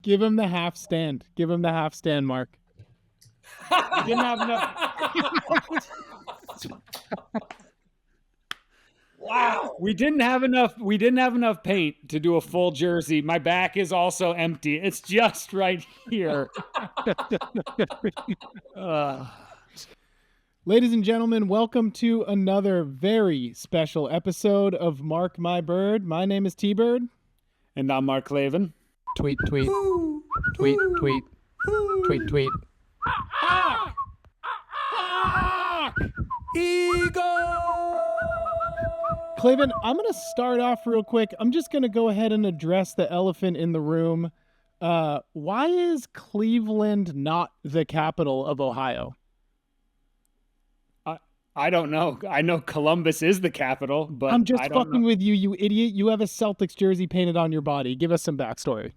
Give him the half stand. Give him the half stand, Mark. We didn't have enough. Wow. We didn't have enough paint to do a full jersey. My back is also empty. It's just right here. Ladies and gentlemen, welcome to another very special episode of Mark My Bird. My name is T-Bird. And I'm Mark Clavin. Tweet. Tweet. Eagle! Clavin, I'm going to start off real quick. I'm just going to go ahead and address the elephant in the room. Why is Cleveland not the capital of Ohio? I don't know. I know Columbus is the capital, but I'm just I don't fucking know. with you, you idiot. You have a Celtics jersey painted on your body. Give us some backstory.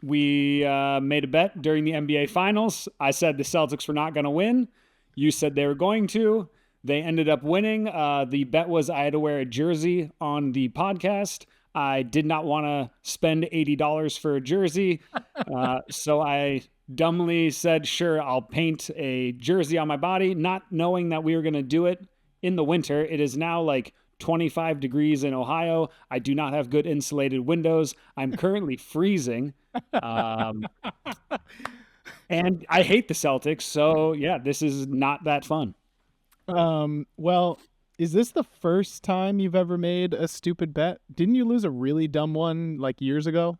We made a bet during the NBA Finals. I said the Celtics were not going to win. You said they were going to. They ended up winning. The bet was I had to wear a jersey on the podcast. I did not want to spend $80 for a jersey. So I dumbly said, sure, I'll paint a jersey on my body, not knowing that we were going to do it in the winter. It is now like 25 degrees in Ohio. I do not have good insulated windows. I'm currently freezing. And I hate the Celtics. So yeah, this is not that fun. Well, is this the first time you've ever made a stupid bet? Didn't you lose a really dumb one like years ago?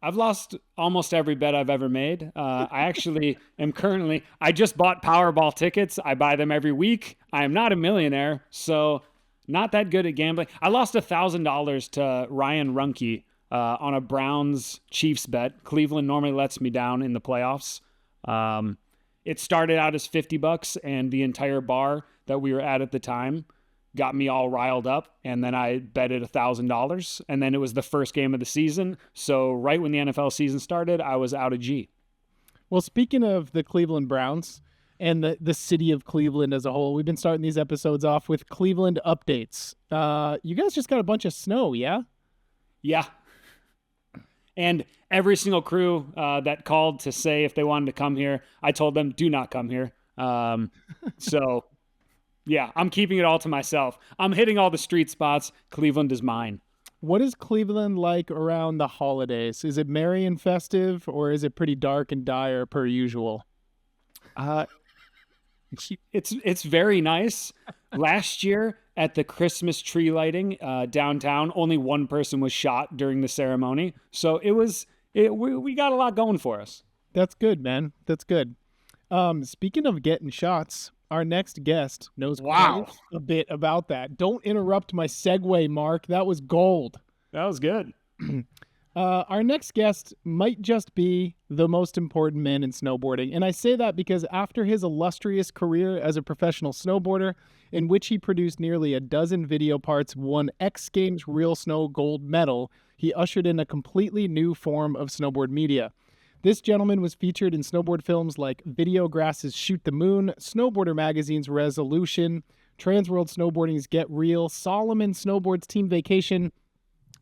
I've lost almost every bet I've ever made. I actually am currently, I just bought Powerball tickets. I buy them every week. I am not a millionaire, so not that good at gambling. I lost $1,000 to Ryan Runke on a Browns Chiefs bet. Cleveland normally lets me down in the playoffs. It started out as $50, and the entire bar that we were at the time got me all riled up, and then I betted $1,000, and then it was the first game of the season. So right when the NFL season started, I was out of G. Well, speaking of the Cleveland Browns and the city of Cleveland as a whole, we've been starting these episodes off with Cleveland updates. You guys just got a bunch of snow, yeah? Yeah. And every single crew that called to say if they wanted to come here, I told them, do not come here. So yeah, I'm keeping it all to myself. I'm hitting all the street spots. Cleveland is mine. What is Cleveland like around the holidays? Is it merry and festive, or is it pretty dark and dire per usual? It's very nice. Last year at the Christmas tree lighting downtown, only one person was shot during the ceremony. So we got a lot going for us. That's good, man. That's good. Speaking of getting shots, our next guest knows quite a bit about that. Don't interrupt my segue, Mark. That was gold. That was good. Our next guest might just be the most important man in snowboarding. And I say that because after his illustrious career as a professional snowboarder, in which he produced nearly a dozen video parts, won X Games Real Snow gold medal, he ushered in a completely new form of snowboard media. This gentleman was featured in snowboard films like Videograss's Shoot the Moon, Snowboarder Magazine's Resolution, Transworld Snowboarding's Get Real, Solomon Snowboard's Team Vacation,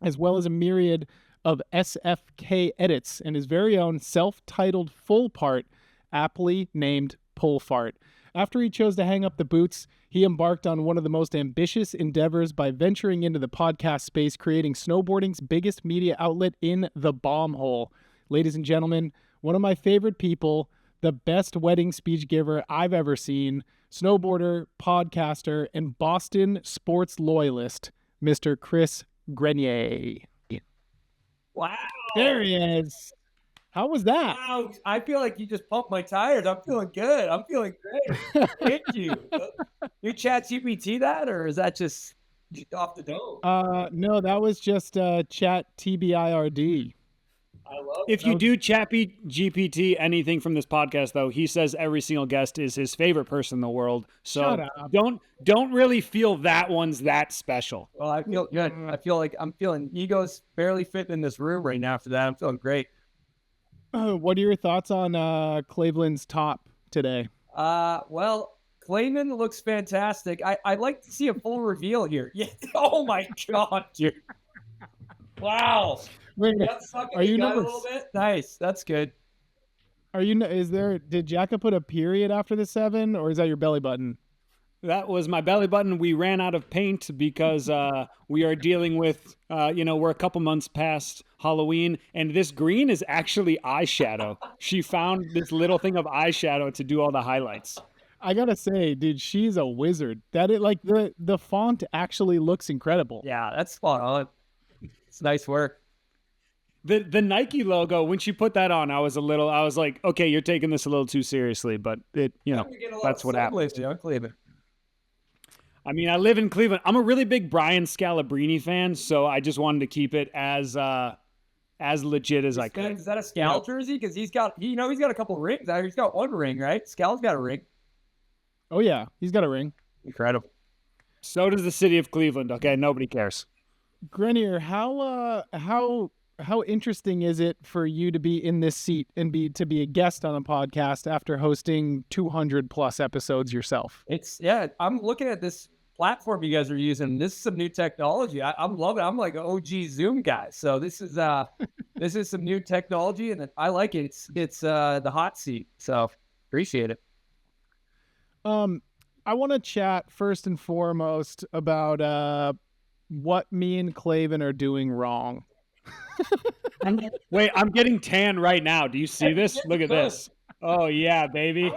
as well as a myriad of SFK edits and his very own self-titled full part, aptly named Pull Fart. After he chose to hang up the boots, he embarked on one of the most ambitious endeavors by venturing into the podcast space, creating snowboarding's biggest media outlet in the bomb hole. Ladies and gentlemen, one of my favorite people, the best wedding speech giver I've ever seen, snowboarder, podcaster, and Boston sports loyalist, Mr. Chris Grenier. Wow. There he is. How was that? Wow. I feel like you just pumped my tires. I'm feeling good. I'm feeling great. Thank you. You chat GPT that, or is that just off the dome? No, that was just chat TBIRD. I love If you do chat GPT anything from this podcast, though, he says every single guest is his favorite person in the world. So Shut up. don't really feel that one's that special. Well, I feel good. I feel like I'm feeling ego's barely fitting in this room right now. After that, I'm feeling great. What are your thoughts on Cleveland's top today? Well, Clayton looks fantastic. I'd like to see a full reveal here. Yeah. Oh my God, dude. Wow. Wait, You got stuck in are the you gut a number? little bit. Nice. That's good. Are you? Is there? Did Jacka put a period after the 7, or is that your belly button? That was my belly button. We ran out of paint because we are dealing with, we're a couple months past Halloween, and this green is actually eyeshadow. She found this little thing of eyeshadow to do all the highlights. I gotta say, dude, she's a wizard. That it like the font actually looks incredible. Yeah, that's spot on. It's nice work. The Nike logo, when she put that on, I was like, okay, you're taking this a little too seriously, but that's what happens. Cleveland. I mean, I live in Cleveland. I'm a really big Brian Scalabrine fan, so I just wanted to keep it as legit as I could. Is that a Scal jersey? Because he's got a couple rings. He's got one ring, right? Scal's got a ring. Oh yeah, he's got a ring. Incredible. So does the city of Cleveland. Okay, nobody cares. Grenier, how interesting is it for you to be in this seat and to be a guest on a podcast after hosting 200 plus episodes yourself? I'm looking at this platform you guys are using. This is some new technology. I'm loving it. I'm like an OG Zoom guy. So this is some new technology, and I like it. It's the hot seat. So appreciate it. I want to chat first and foremost about what me and Claven are doing wrong. Wait, I'm getting tan right now. Do you see this? Look at this. Oh yeah, baby.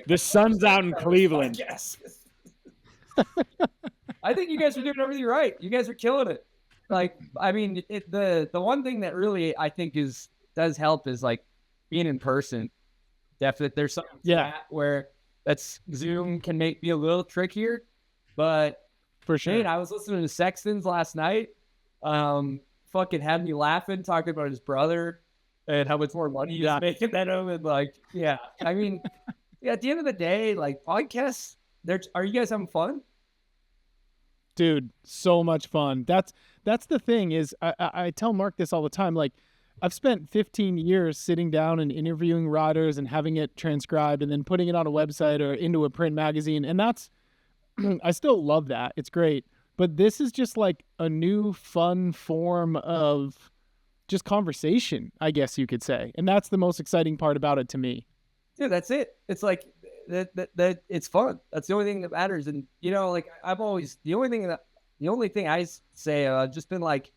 The sun's out in Cleveland. Yes. I think you guys are doing everything right. You guys are killing it. Like, I mean, the one thing that really I think does help is like being in person. Definitely, there's something where that's Zoom can be a little trickier, but for sure. Man, I was listening to Sexton's last night. Fucking had me laughing, talking about his brother and how much more money he's making than him. And I mean, at the end of the day, like podcasts, are you guys having fun? Dude, so much fun. That's the thing is I tell Mark this all the time. Like, I've spent 15 years sitting down and interviewing riders and having it transcribed and then putting it on a website or into a print magazine. And that's, I still love that. It's great. But this is just like a new fun form of just conversation, I guess you could say. And that's the most exciting part about it to me. Dude, that's it. It's like that it's fun. That's the only thing that matters. And like the only thing I say, just been like,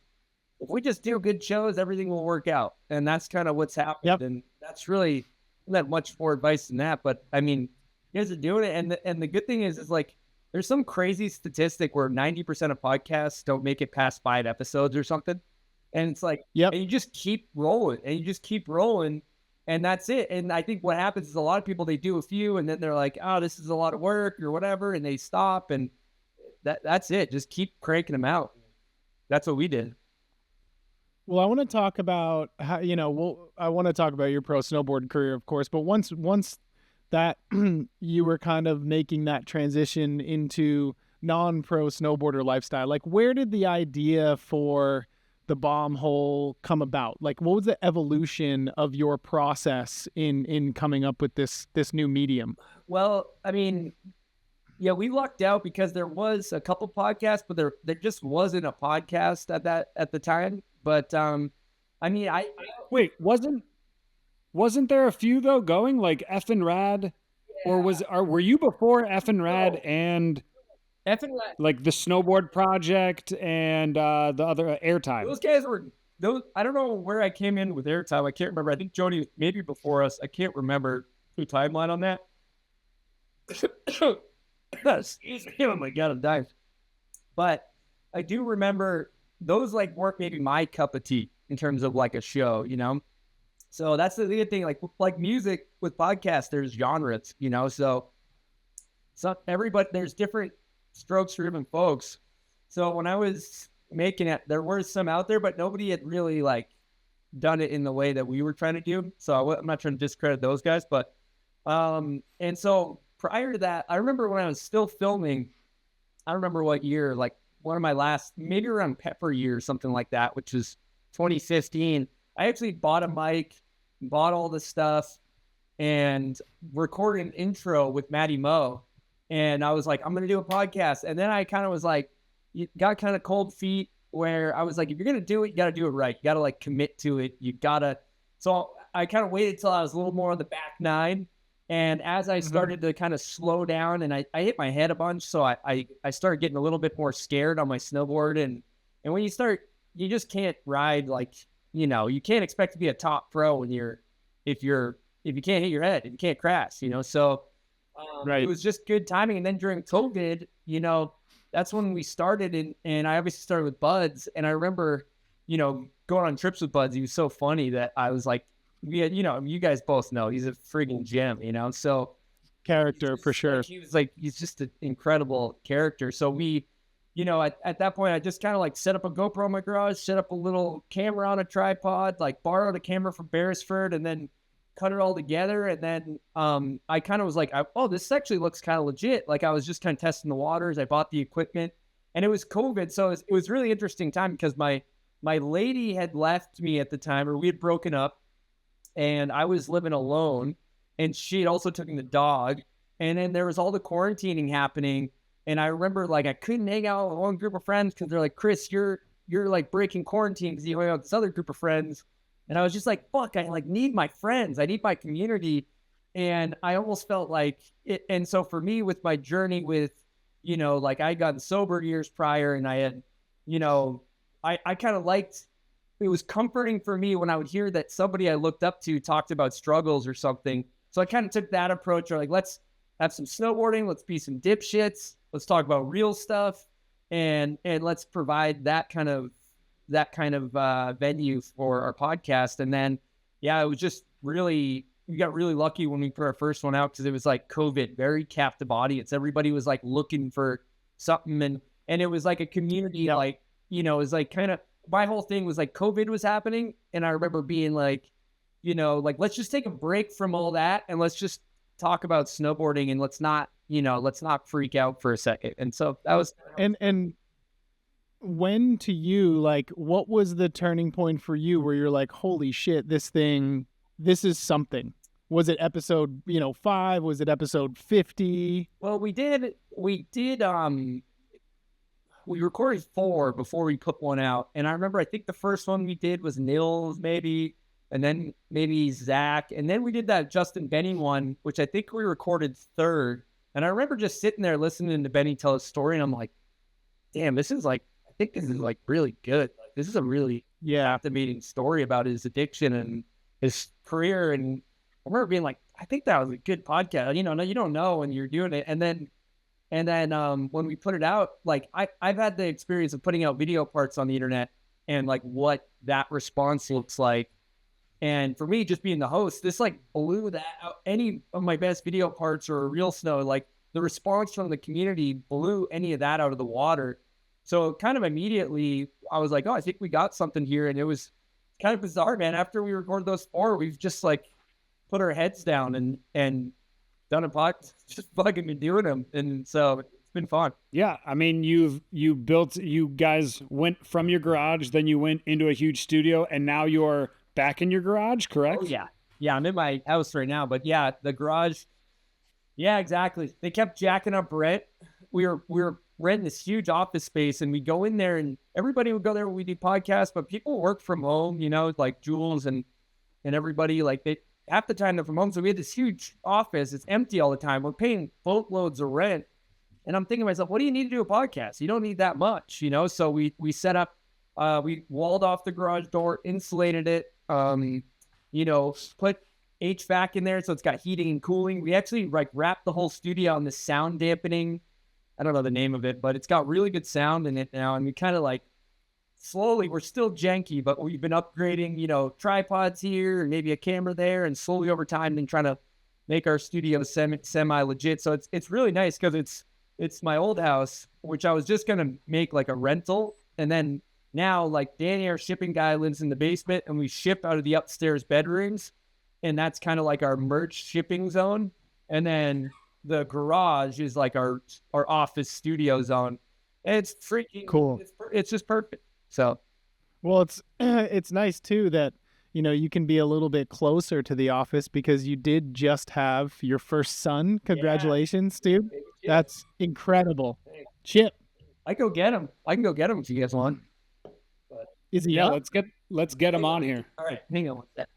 if we just do good shows, everything will work out. And that's kind of what's happened. Yep. And that's really not much more advice than that. But I mean, you guys are doing it. And the good thing is like, there's some crazy statistic where 90% of podcasts don't make it past 5 episodes or something. And it's like, and you just keep rolling and that's it. And I think what happens is a lot of people, they do a few and then they're like, oh, this is a lot of work or whatever. And they stop and that's it. Just keep cranking them out. That's what we did. Well, I want to talk about how, I want to talk about your pro snowboard career, of course, but once that you were kind of making that transition into non-pro snowboarder lifestyle, like where did the idea for the bomb hole come about? Like what was the evolution of your process in coming up with this new medium? Well, I mean, yeah, we lucked out because there was a couple podcasts, but there just wasn't a podcast at the time. But I mean, wait, wasn't there a few though going like Effin' Rad, or were you before Effin' Rad and Effin' Rad, like the Snowboard Project and the other Airtime? Those guys were those. I don't know where I came in with Airtime. I can't remember. I think Joni was maybe before us. I can't remember the timeline on that. Excuse me. Oh my God, I'm dying. But I do remember those like weren't maybe my cup of tea in terms of like a show, So that's the good thing, like music with podcasts, there's genres, so everybody, there's different strokes for different folks. So when I was making it, there were some out there, but nobody had really like done it in the way that we were trying to do. So I'm not trying to discredit those guys, but, and so prior to that, I remember when I was still filming, I don't remember what year, like one of my last, maybe around Pepper year or something like that, which was 2015. I actually bought a mic, bought all the stuff, and recorded an intro with Matty Moe. And I was like, I'm going to do a podcast. And then I kind of was like, got kind of cold feet. where I was like, if you're gonna do it, you gotta do it right. You gotta like commit to it. You gotta. So I kind of waited till I was a little more on the back nine, and as I started to kind of slow down, and I hit my head a bunch, so I started getting a little bit more scared on my snowboard, and when you start, you just can't ride like, you can't expect to be a top pro when if you can't hit your head, if you can't crash, so. Right. It was just good timing. And then during COVID, that's when we started. And I obviously started with Buds. And I remember, going on trips with Buds. He was so funny that I was like, we had, you guys both know he's a freaking gem, so. Character for sure. He's just an incredible character. So we, at that point, I just kind of like set up a GoPro in my garage, set up a little camera on a tripod, like borrowed a camera from Beresford, and then cut it all together. And then I kind of was like, oh, this actually looks kind of legit. Like I was just kind of testing the waters. I bought the equipment, and it was COVID. So it was really interesting time because my lady had left me at the time, or we had broken up, and I was living alone, and she had also taken the dog. And then there was all the quarantining happening. And I remember like I couldn't hang out with one group of friends because they're like, Chris, you're like breaking quarantine because you hang out with this other group of friends. And I was just like, fuck, I like need my friends. I need my community. And I almost felt like it. And so for me with my journey with, like I had gotten sober years prior, and I had, I kind of liked, it was comforting for me when I would hear that somebody I looked up to talked about struggles or something. So I kind of took that approach, or like, let's have some snowboarding. Let's be some dipshits. Let's talk about real stuff. And let's provide that kind of venue for our podcast. And then, yeah, it was just really, we got really lucky when we put our first one out because it was like COVID, very captive audience. Everybody was like looking for something. And it was like a community, like, it was like kind of, my whole thing was like COVID was happening. And I remember being like, like, let's just take a break from all that. And let's just talk about snowboarding, and let's not freak out for a second. And so that was. And when to you, like, what was the turning point for you where you're like, holy shit, this is something? Was it episode 5? Was it episode 50? Well, we recorded 4 before we put one out. And I remember, I think the first one we did was Nils maybe, and then maybe Zach. And then we did that Justin Benny one, which I think we recorded 3rd. And I remember just sitting there listening to Benny tell his story. And I'm like, damn, I think this is like really good. Like, this is a really captivating story about his addiction and his career. And I remember being like, I think that was a good podcast. You don't know when you're doing it. And then when we put it out, like I've had the experience of putting out video parts on the internet and like what that response looks like. And for me, just being the host, this like blew that out. Any of my best video parts or real snow, like the response from the community blew any of that out of the water. So kind of immediately I was like, oh, I think we got something here. And it was kind of bizarre, man. After we recorded those 4, we've just like put our heads down and done a podcast, just fucking been doing them. And so it's been fun. Yeah. I mean, you guys went from your garage, then you went into a huge studio, and now you're back in your garage, correct? Oh, yeah. Yeah, I'm in my house right now. But yeah, the garage. Yeah, exactly. They kept jacking up rent. We were renting this huge office space, and we go in there, and everybody would go there when we do podcasts, but people work from home, like Jules and everybody, like they half the time they're from home. So we had this huge office. It's empty all the time. We're paying boatloads of rent. And I'm thinking to myself, what do you need to do a podcast? You don't need that much, So we set up, we walled off the garage door, insulated it, put HVAC in there so it's got heating and cooling. We actually like wrapped the whole studio on this sound dampening. I don't know the name of it, but it's got really good sound in it now. And we kind of like slowly, we're still janky, but we've been upgrading, tripods here and maybe a camera there, and slowly over time been trying to make our studio semi legit. So it's really nice because it's my old house, which I was just going to make like a rental. And then now like Danny, our shipping guy, lives in the basement, and we ship out of the upstairs bedrooms. And that's kind of like our merch shipping zone. And then the garage is like our office studio zone. And it's freaking cool. It's just perfect. So, well, it's nice too that, you can be a little bit closer to the office because you did just have your first son. Congratulations, dude. That's incredible. Chip. I can go get him if you guys want. Is he Yeah, up? let's get him on here. All right, hang on one sec.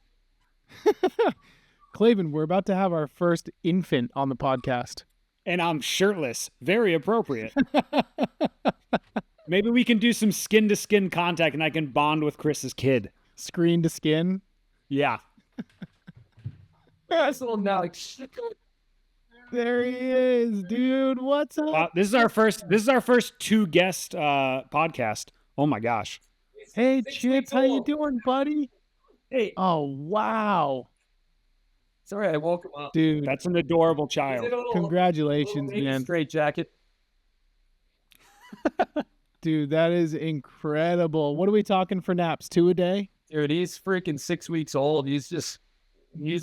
Clavin, we're about to have our first infant on the podcast. And I'm shirtless. Very appropriate. Maybe we can do some skin to skin contact and I can bond with Chris's kid. Screen to skin. Yeah. That's a little now. There he is, dude. What's up? Wow, this is our first two guest podcast. Oh my gosh. Hey, Chips, how you doing, buddy? Hey, Oh, wow. sorry, I woke him up. Dude, That's an adorable child. congratulations, man. Straight jacket. Dude, that is incredible. What are we talking for naps? 2 a day? Dude, he's freaking 6 weeks old. He's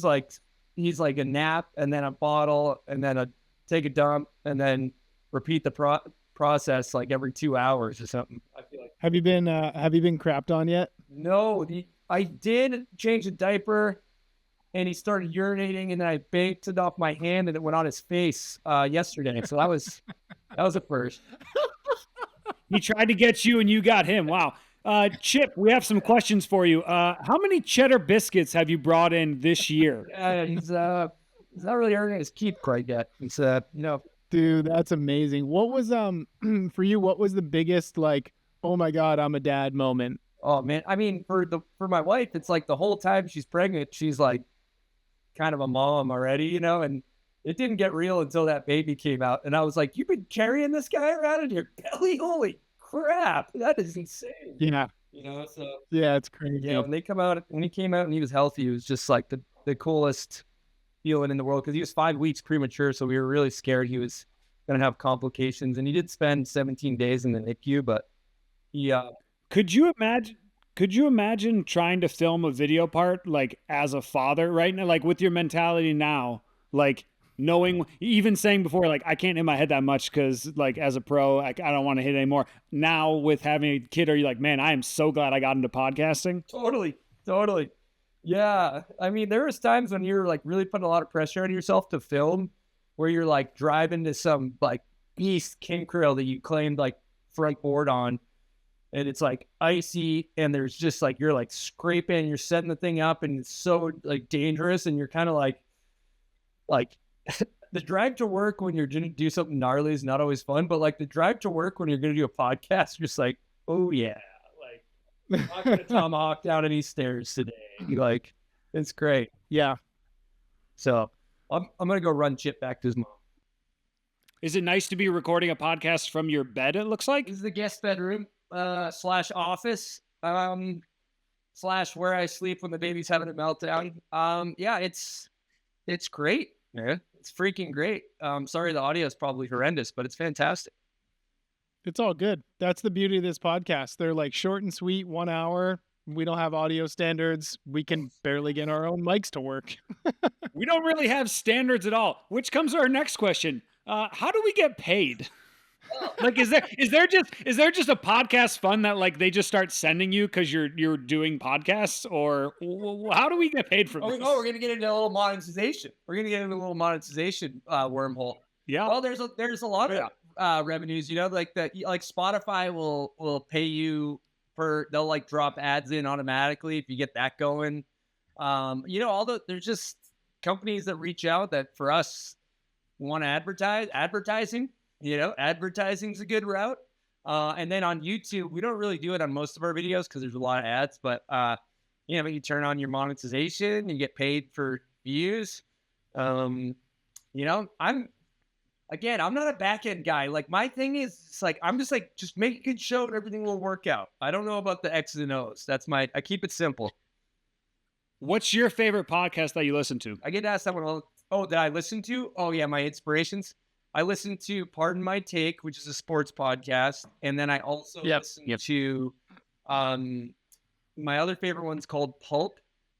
like a nap and then a bottle and then take a dump and then repeat the process like every 2 hours or something. I feel like. Have you been crapped on yet? No, I did change a diaper and he started urinating and then I baked it off my hand and it went on his face yesterday. So that was a first. He tried to get you and you got him. Wow. Chip, we have some questions for you. How many cheddar biscuits have you brought in this year? He's not really earning his keep quite yet. He's Dude, that's amazing. What was for you, what was the biggest like, oh my God, I'm a dad moment? Oh man, I mean for my wife, it's like the whole time she's pregnant, she's like kind of a mom already, and it didn't get real until that baby came out. And I was like, you've been carrying this guy around in your belly? Holy crap, that is insane. Yeah. So Yeah, it's crazy. yeah, when he came out and he was healthy, it was just like the coolest feeling in the world because he was 5 weeks premature, so we were really scared he was gonna have complications. And he did spend 17 days in the NICU, but he Could you imagine trying to film a video part like as a father right now, like with your mentality now, like knowing, even saying before, like I can't hit my head that much because like as a pro, I don't want to hit anymore. Now with having a kid, are you like, man, I am so glad I got into podcasting? Totally. Yeah. I mean, there was times when you're like really putting a lot of pressure on yourself to film where you're like driving to some like beast king trail that you claimed like front board on. And it's like icy and there's just like, you're like scraping, you're setting the thing up and it's so like dangerous. And you're kind of like the drive to work when you're going to do something gnarly is not always fun, but like the drive to work when you're going to do a podcast, you're just like, oh yeah, like I'm not going to tomahawk down any stairs today. Like, it's great. Yeah. So I'm going to go run Chip back to his mom. Is it nice to be recording a podcast from your bed? It looks like This is the guest bedroom / office / where I sleep when the baby's having a meltdown. Yeah, it's great. Yeah, it's freaking great. Sorry, the audio is probably horrendous, but it's fantastic. It's all good. That's the beauty of this podcast. They're like short and sweet, 1 hour. We don't have audio standards. We can barely get our own mics to work. we don't really have standards at all, which comes to our next question. How do we get paid? Like, is there just a podcast fund that like they just start sending you because you're doing podcasts, or how do we get paid for this? We're gonna get into a little monetization. We're gonna get into a little monetization wormhole. Yeah. Well, there's a lot of revenues. Like Spotify will pay you they'll like drop ads in automatically if you get that going. There's just companies that reach out that for us want to advertising. Advertising's a good route. And then on YouTube, we don't really do it on most of our videos because there's a lot of ads, but you turn on your monetization, you get paid for views. I'm not a back end guy. Like my thing is it's like, I'm just like, just make a good show and everything will work out. I don't know about the X's and O's. I keep it simple. What's your favorite podcast that you listen to? I get asked that one. Oh, that I listen to? Oh yeah, my inspirations. I listen to Pardon My Take, which is a sports podcast. And then I also listen to my other favorite one's called Pulp.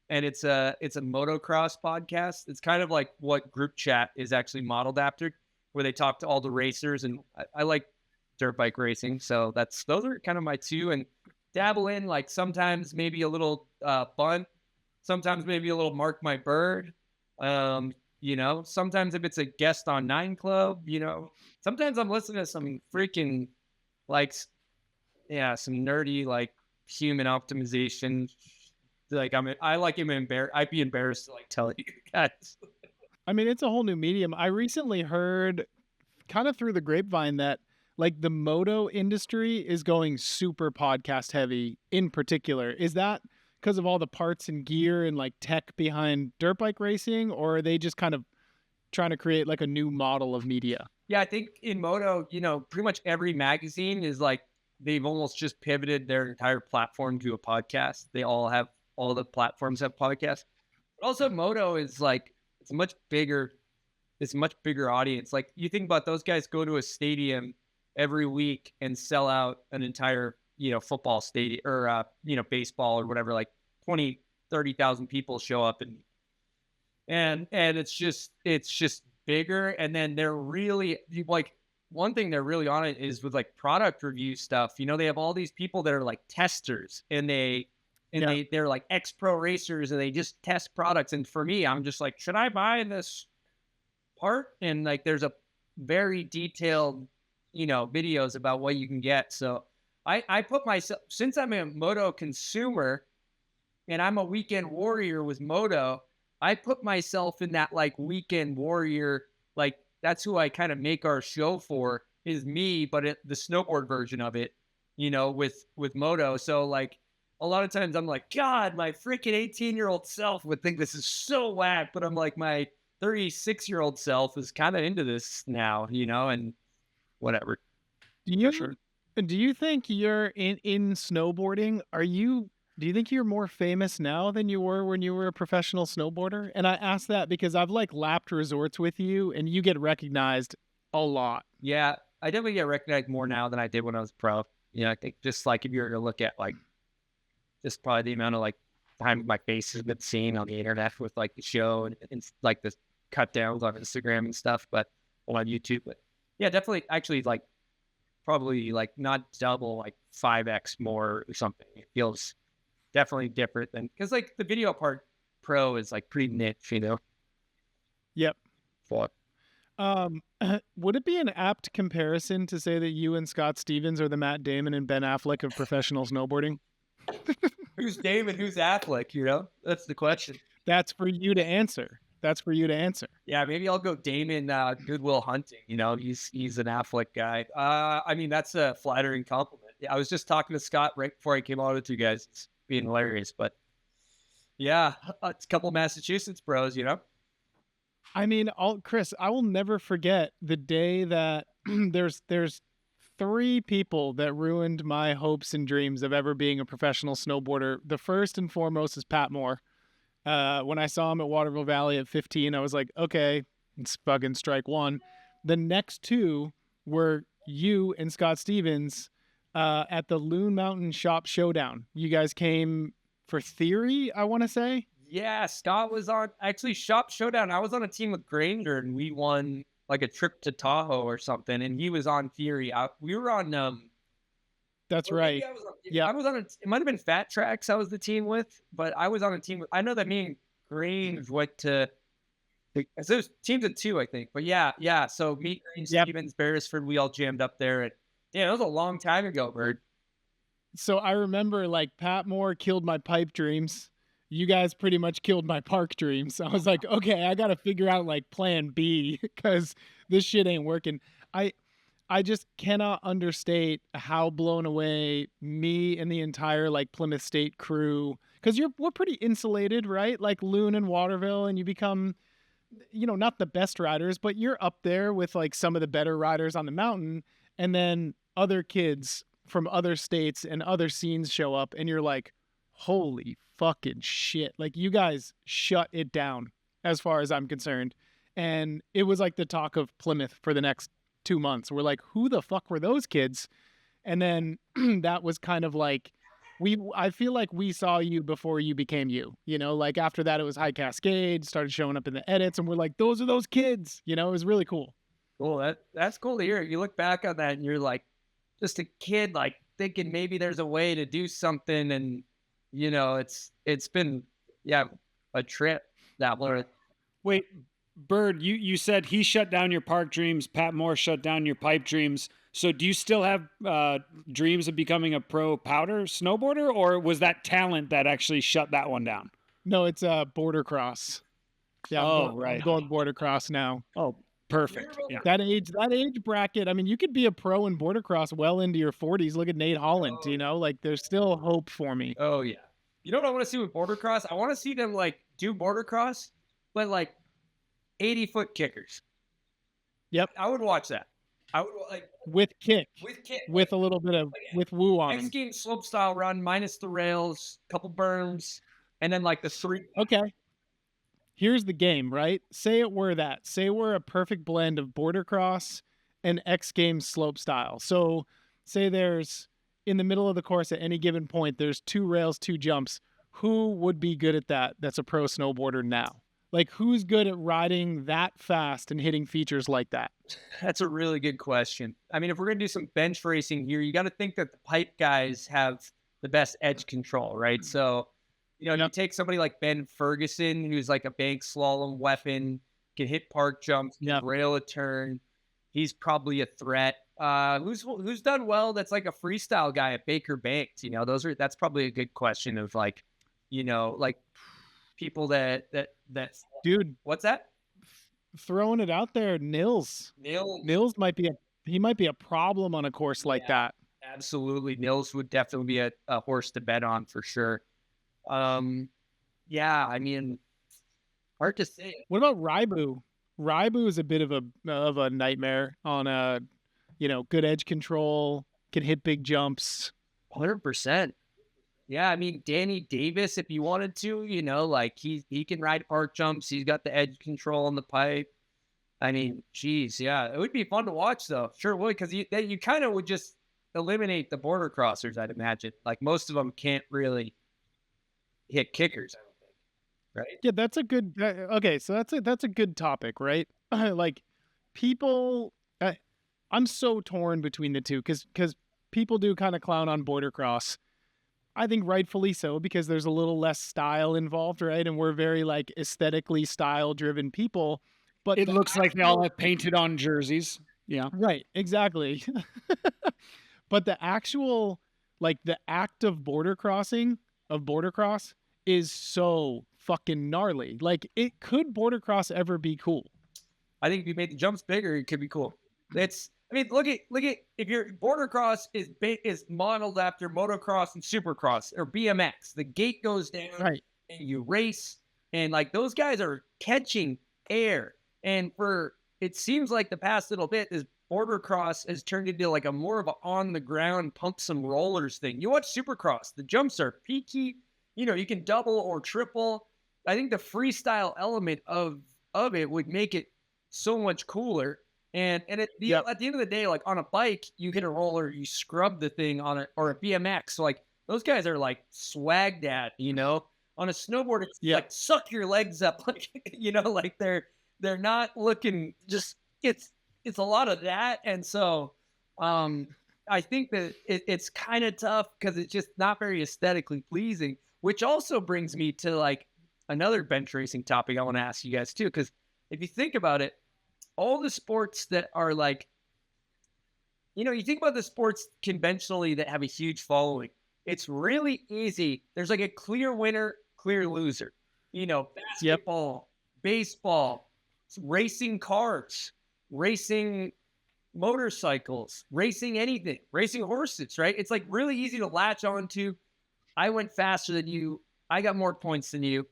And it's a motocross podcast. It's kind of like what Group Chat is actually modeled after, where they talk to all the racers. And I like dirt bike racing. So those are kind of my two. And dabble in like sometimes maybe a little bunt, sometimes maybe a little Mark My Bird. Sometimes if it's a guest on 9 Club, sometimes I'm listening to some freaking some nerdy like human optimization. Like I like him embarrassed. I'd be embarrassed to like tell you guys. I mean, it's a whole new medium. I recently heard kind of through the grapevine that like the moto industry is going super podcast heavy in particular. Is that because of all the parts and gear and like tech behind dirt bike racing, or are they just kind of trying to create like a new model of media? Yeah, I think in moto, pretty much every magazine is like they've almost just pivoted their entire platform to a podcast. All the platforms have podcasts. But also moto is like it's a much bigger audience. Like you think about those guys go to a stadium every week and sell out an entire, football stadium or baseball or whatever, like 20, 30,000 people show up and it's just bigger. And then they're really like one thing they're really on it is with like product review stuff. They have all these people that are like testers and they're like ex-pro racers and they just test products. And for me, I'm just like, should I buy this part? And like there's a very detailed, videos about what you can get. So I put myself, since I'm a moto consumer and I'm a weekend warrior with moto, I put myself in that like weekend warrior, like that's who I kind of make our show for is me, but the snowboard version of it, with moto. So like a lot of times I'm like, God, my freaking 18-year-old self would think this is so whack, but I'm like, my 36-year-old self is kind of into this now, and whatever. Do you think you're in snowboarding? Do you think you're more famous now than you were when you were a professional snowboarder? And I ask that because I've like lapped resorts with you and you get recognized a lot. Yeah, I definitely get recognized more now than I did when I was pro. I think just like if you were to look at like just probably the amount of like time my face has been seen on the internet with like the show and like the cut downs on Instagram and stuff, but on YouTube. But yeah, definitely actually like probably like not double, like 5x more or something. It feels definitely different than because like the video part pro is like pretty niche, Yep. What? Would it be an apt comparison to say that you and Scott Stevens are the Matt Damon and Ben Affleck of professional snowboarding? Who's Damon? Who's Affleck? That's the question. That's for you to answer. Yeah, maybe I'll go Damon Good Will Hunting. He's an Affleck guy. I mean, that's a flattering compliment. Yeah, I was just talking to Scott right before I came on with you guys. It's being hilarious, but yeah, it's a couple Massachusetts bros, I mean, Chris, I will never forget the day that there's 3 people that ruined my hopes and dreams of ever being a professional snowboarder. The first and foremost is Pat Moore. When I saw him at Waterville Valley at 15, I was like, okay, it's fucking strike one. The next 2 were you and Scott Stevens at the Loon Mountain Shop Showdown. You guys came for Theory, I want to say. Yeah, Scott was on actually Shop Showdown. I was on a team with Grenier and we won like a trip to Tahoe or something, and he was on Theory. We were on That's right. I was on it might have been Fat Tracks I was the team with, but I was on a team with, I know that me and Grange went to so it was teams of 2, I think. But yeah. So me, Grange, Stevens, Beresford, we all jammed up there, and yeah, it was a long time ago, Bird. So I remember like Pat Moore killed my pipe dreams. You guys pretty much killed my park dreams. I was like, okay, I got to figure out like plan B because this shit ain't working. I just cannot understate how blown away me and the entire like Plymouth State crew, because we're pretty insulated, right? Like Loon and Waterville, and you become, not the best riders, but you're up there with like some of the better riders on the mountain. And then other kids from other states and other scenes show up and you're like, holy fucking shit. Like you guys shut it down as far as I'm concerned. And it was like the talk of Plymouth for the next 2 months. We're like, who the fuck were those kids? And then that was kind of like, I feel like we saw you before you became you, like after that it was High Cascade, started showing up in the edits and we're like, those are those kids, it was really cool. Cool. That's cool to hear. You look back on that and you're like, just a kid, like thinking maybe there's a way to do something. And, it's been, a trip that one. Wait, Bird, you said he shut down your park dreams. Pat Moore shut down your pipe dreams. So do you still have dreams of becoming a pro powder snowboarder, or was that talent that actually shut that one down? No, it's border cross. Yeah, Oh, I'm right. going border cross now. Oh, perfect. Yeah. That age bracket. I mean, you could be a pro in border cross well into your 40s. Look at Nate Holland. You know, like there's still hope for me. Oh yeah. You know what I want to see with border cross? I want to see them like do border cross, but like 80-foot kickers. Yep, I would watch that. I would like with kick, with kick with a little bit of with woo on X him. Games slope style run minus the rails, couple berms, and then like the three. Okay. Here's the game, right? Say it were that. Say we're a perfect blend of border cross and X Games slope style. So say there's in the middle of the course at any given point, there's 2 rails, 2 jumps. Who would be good at that? That's a pro snowboarder now. Like who's good at riding that fast and hitting features like that? That's a really good question. I mean, if we're gonna do some bench racing here, you got to think that the pipe guys have the best edge control, right? So, you take somebody like Ben Ferguson, who's like a bank slalom weapon, can hit park jumps, can rail a turn. He's probably a threat. Who's done well? That's like a freestyle guy at Baker Banks. That's probably a good question of like, like people that Dude, what's that? throwing it out there, Nils might be a problem on a course like that. Absolutely. Nils would definitely be a horse to bet on for sure. Yeah, I mean, hard to say. What about Raibu? Raibu is a bit of a nightmare on a, good edge control, can hit big jumps. 100%. Yeah, I mean, Danny Davis, if you wanted to, like he can ride park jumps. He's got the edge control on the pipe. I mean, geez, yeah, it would be fun to watch though. Sure would, because you kind of would just eliminate the border crossers, I'd imagine. Like most of them can't really hit kickers, I don't think. Right? Yeah, that's a good. Okay, so that's a good topic, right? Like people, I'm so torn between the two because people do kind of clown on border cross. I think rightfully so because there's a little less style involved, right? And we're very like aesthetically style driven people. But It looks like they all have painted on jerseys. Yeah. right, exactly. But the actual like the act of border cross is so fucking gnarly. Like border cross ever be cool? I think if you made the jumps bigger, it could be cool. Look at if your border cross is modeled after motocross and supercross or BMX, the gate goes down, right? And you race, and like those guys are catching air. And it seems like the past little bit is border cross has turned into like a more of a on the ground pump some rollers thing. You watch supercross, the jumps are peaky. You can double or triple. I think the freestyle element of it would make it so much cooler. And at the end of the day, like on a bike, you hit a roller, you scrub the thing on it, or a BMX. So like those guys are like swagged at, On a snowboard, it's like suck your legs up, like like they're not looking. Just it's a lot of that, and so I think that it's kind of tough because it's just not very aesthetically pleasing. Which also brings me to like another bench racing topic I want to ask you guys too, because if you think about it, all the sports that are like, you think about the sports conventionally that have a huge following, it's really easy. There's like a clear winner, clear loser. Basketball, baseball, racing cars, racing motorcycles, racing anything, racing horses, right? It's like really easy to latch onto. I went faster than you. I got more points than you.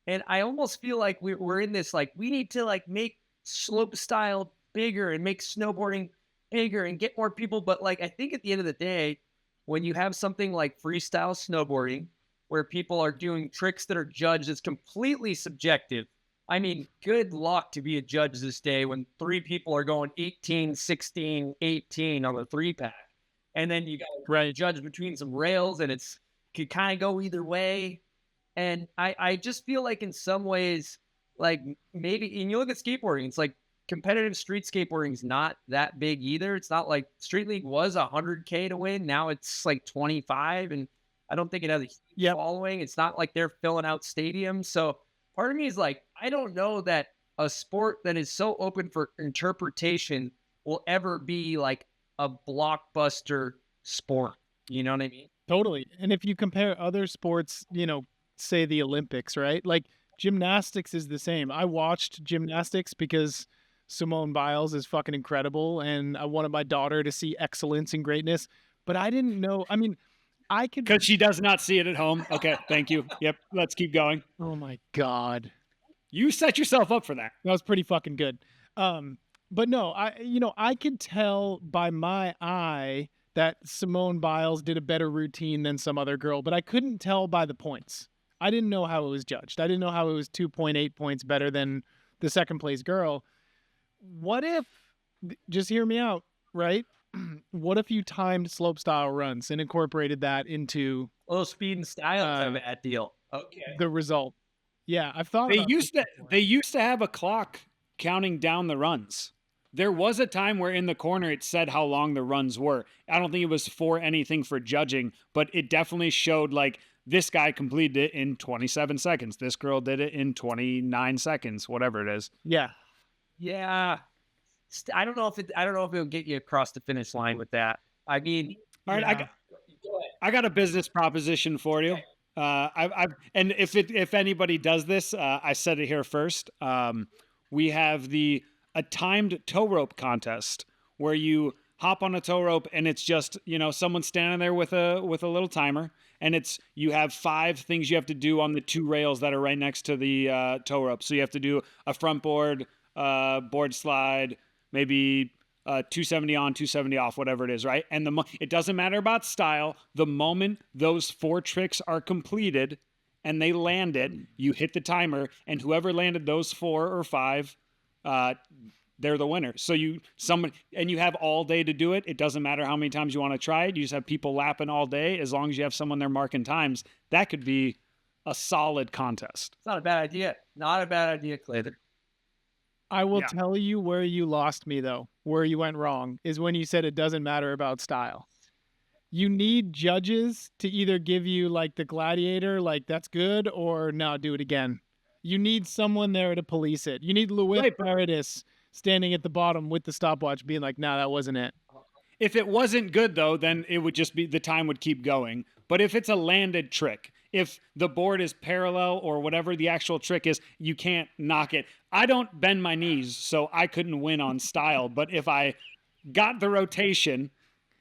And I almost feel like we're in this, like, we need to like make slope style bigger and make snowboarding bigger and get more people. But like, I think at the end of the day, when you have something like freestyle snowboarding, where people are doing tricks that are judged as completely subjective. I mean, good luck to be a judge this day when 3 people are going 18, 16, 18 on the 3-pack. And then you got to judge between some rails, and it's could kind of go either way. And I just feel like in some ways, like maybe, and you look at skateboarding, it's like competitive street skateboarding is not that big either. It's not like Street League was $100K to win. Now it's like 25, and I don't think it has a huge following. It's not like they're filling out stadiums. So part of me is like, I don't know that a sport that is so open for interpretation will ever be like a blockbuster sport. You know what I mean? Totally. And if you compare other sports, say the Olympics, right? Like gymnastics is the same. I watched gymnastics because Simone Biles is fucking incredible and I wanted my daughter to see excellence and greatness, but I didn't know. I mean, I could. Because she does not see it at home. Okay, thank you. Yep, let's keep going. Oh my God. You set yourself up for that. That was pretty fucking good. But no, I could tell by my eye that Simone Biles did a better routine than some other girl, but I couldn't tell by the points. I didn't know how it was judged. I didn't know how it was 2.8 points better than the second place girl. What if, just hear me out, right? What if you timed slopestyle runs and incorporated that into A little speed and style kind of that deal. Okay. the result? Yeah, I've thought They about used this to before. they used to have a clock counting down the runs. There was a time where in the corner it said how long the runs were. I don't think it was for anything for judging, but it definitely showed like this guy completed it in 27 seconds. This girl did it in 29 seconds, whatever it is. Yeah. Yeah. I don't know if it'll get you across the finish line with that. I mean, All right, Yeah. I got a business proposition for you. And if anybody does this, I said it here first. We have a timed tow rope contest where you hop on a tow rope and it's just someone standing there with a little timer, and you have 5 things you have to do on the 2 rails that are right next to the tow rope. So you have to do a front board, board slide, maybe 270 on, 270 off, whatever it is, right? And it doesn't matter about style. The moment those 4 tricks are completed and they landed, you hit the timer, and whoever landed those 4 or 5, they're the winner. So you have all day to do it. It doesn't matter how many times you want to try it. You just have people lapping all day. As long as you have someone there marking times, that could be a solid contest. it's not a bad idea. Not a bad idea, Clayton. I will Yeah. tell you where you lost me, though, where you went wrong, is when you said it doesn't matter about style. You need judges to either give you like the gladiator, like that's good, or no, do it again. You need someone there to police it. You need Louis Right, but- Paradis standing at the bottom with the stopwatch being like, no, that wasn't it. If it wasn't good, though, then it would just be the time would keep going. But if it's a landed trick, if the board is parallel or whatever the actual trick is, you can't knock it. I don't bend my knees, so I couldn't win on style. But if I got the rotation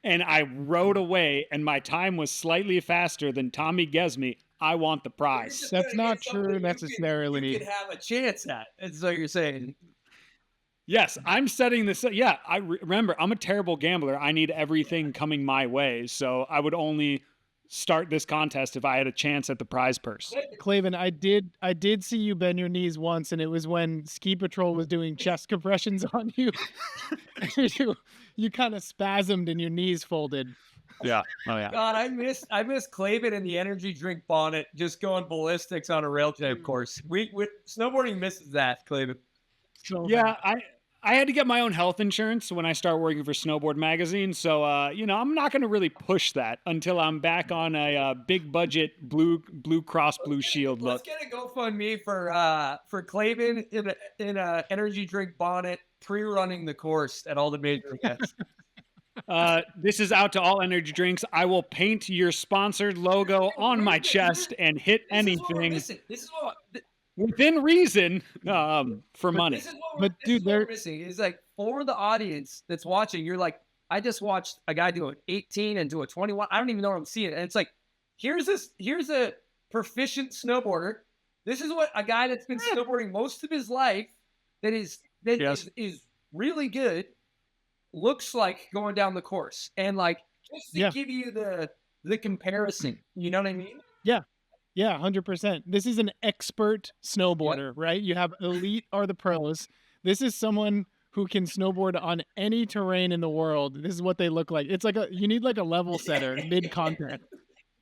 and I rode away and my time was slightly faster than Tommy Gesme, I want the prize. That's not true necessarily. You could have a chance at. That's what you're saying. Yes, I'm setting this. Yeah, remember, I'm a terrible gambler. I need everything coming my way. So I would only start this contest if I had a chance at the prize purse. Clavin, I did see you bend your knees once, and it was when Ski Patrol was doing chest compressions on you. you kind of spasmed and your knees folded. Yeah. Oh, yeah. God, I miss Clavin and the energy drink bonnet just going ballistics on a rail type course. We snowboarding misses that, Clavin. So Yeah, I had to get my own health insurance when I started working for Snowboard magazine. So, I'm not going to really push that until I'm back on a big budget Blue Cross Blue Shield look. Let's get a GoFundMe for Clavin in a energy drink bonnet pre-running the course at all the major events. This is out to all energy drinks. I will paint your sponsored logo on my chest and hit anything This is what within reason for money. This is what But, dude, we're they're- missing. Is like for the audience that's watching, you're like, I just watched a guy do an 18 and do a 21. I don't even know what I'm seeing. And it's like, here's a proficient snowboarder. This is what a guy that's been snowboarding most of his life that is really good looks like going down the course. And like just to Yeah. give you the comparison. You know what I mean? Yeah, 100%. This is an expert snowboarder, right? You have elite are the pros. This is someone who can snowboard on any terrain in the world. This is what they look like. It's like you need like a level setter mid contact.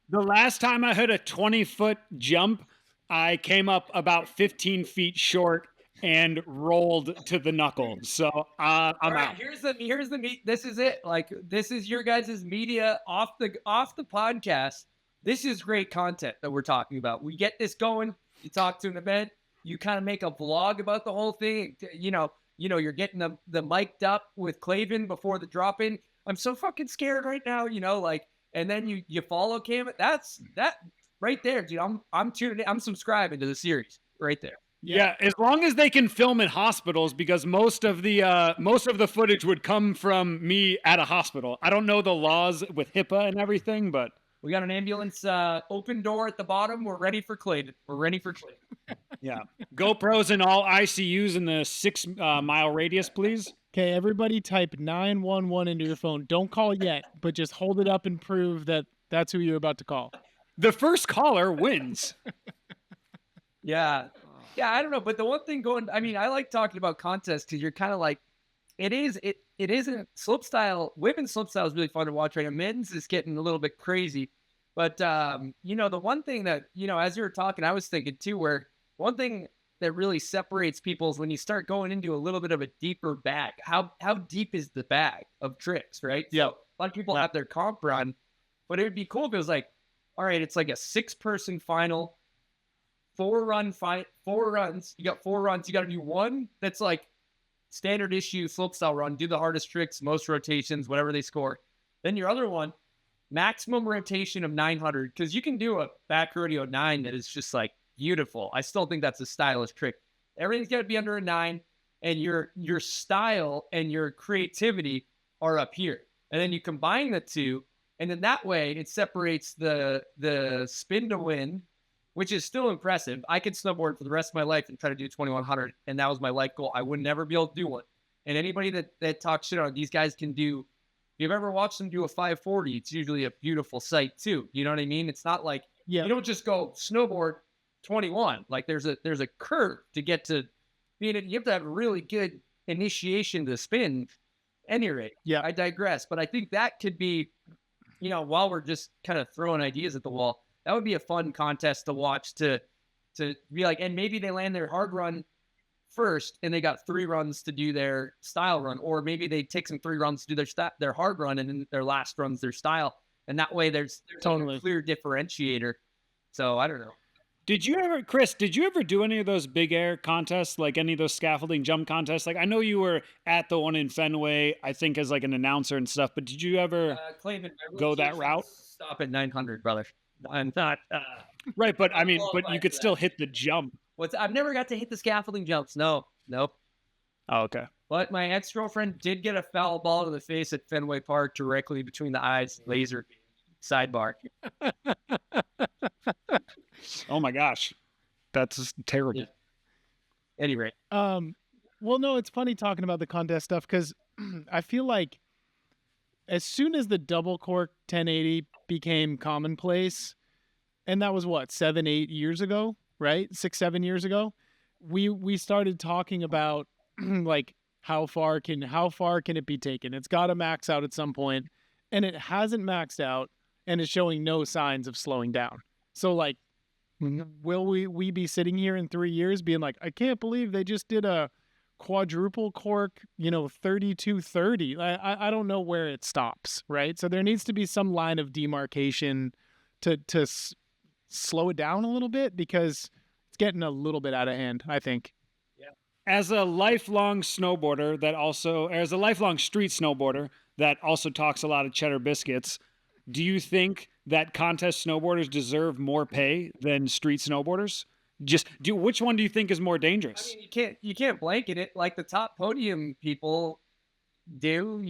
The last time I hit a 20-foot jump, I came up about 15 feet short and rolled to the knuckle. So I'm All right, out. here's the meat. This is it. Like this is your guys' media off the podcast. This is great content that we're talking about. We get this going. You talk to an event. You kind of make a vlog about the whole thing. You're getting the mic'd up with Clavin before the drop in. I'm so fucking scared right now, like, and then you follow Cam. That's that right there, dude. I'm tuning in. I'm subscribing to the series right there. Yeah, as long as they can film in hospitals, because most of the footage would come from me at a hospital. I don't know the laws with HIPAA and everything, but We got an ambulance open door at the bottom. We're ready for Clayton. yeah, GoPros in all ICUs in the 6-mile radius, please. Okay, everybody type 911 into your phone. Don't call yet, but just hold it up and prove that that's who you're about to call. The first caller wins. Yeah. Yeah, I don't know. But the one thing I like talking about contests because you're kind of like, it isn't slopestyle. Women's slopestyle is really fun to watch right now. Men's is getting a little bit crazy. But, the one thing that, as you were talking, I was thinking too, where one thing that really separates people is when you start going into a little bit of a deeper bag. How deep is the bag of tricks, right? Yeah. So a lot of people have their comp run, but it would be cool if it was like, all right, it's like a 6-person final, 4 runs. You got 4 runs. You got to do one that's like standard issue slopestyle run, do the hardest tricks, most rotations, whatever they score. Then your other one, maximum rotation of 900, because you can do a back rodeo 9 that is just like beautiful. I still think that's a stylish trick. Everything's got to be under a 9, and your style and your creativity are up here. And then you combine the two, and then that way it separates the spin to win, which is still impressive. I could snowboard for the rest of my life and try to do 2100, and that was my life goal. I would never be able to do one. And anybody that talks shit on these guys can do. If you've ever watched them do a 540, it's usually a beautiful sight too. You know what I mean? It's not like you don't just go snowboard 21. Like there's a curve to get to being. You have to have a really good initiation to spin. Any rate, Yeah. I digress. But I think that could be, while we're just kind of throwing ideas at the wall, that would be a fun contest to watch to be like, and maybe they land their hard run first and they got 3 runs to do their style run, or maybe they take some 3 runs to do their hard run and then their last run's their style. And that way there's Totally. a clear differentiator. So I don't know. Chris, did you ever do any of those big air contests, like any of those scaffolding jump contests? Like I know you were at the one in Fenway, I think as like an announcer and stuff, but did you ever go that route? Stop at 900, brother. I'm not. Right, but I mean, but you could still hit the jump. I've never got to hit the scaffolding jumps. No, nope. Oh, okay. But my ex-girlfriend did get a foul ball to the face at Fenway Park directly between the eyes. Laser sidebar. Oh my gosh, that's terrible. Yeah. Anyway, well, no, it's funny talking about the contest stuff because I feel like as soon as the double cork 1080 became commonplace, and that was what 7-8 years ago, right? 6-7 years ago, we started talking about like how far can it be taken? It's got to max out at some point, and it hasn't maxed out, and is showing no signs of slowing down. So like, will we be sitting here in 3 years being like, I can't believe they just did a quadruple cork, 3230. I don't know where it stops, right? So there needs to be some line of demarcation to slow it down a little bit because it's getting a little bit out of hand, I think. As a lifelong snowboarder as a lifelong street snowboarder that also talks a lot of cheddar biscuits, do you think that contest snowboarders deserve more pay than street snowboarders? Which one do you think is more dangerous? I mean, you can't blanket it like the top podium people do.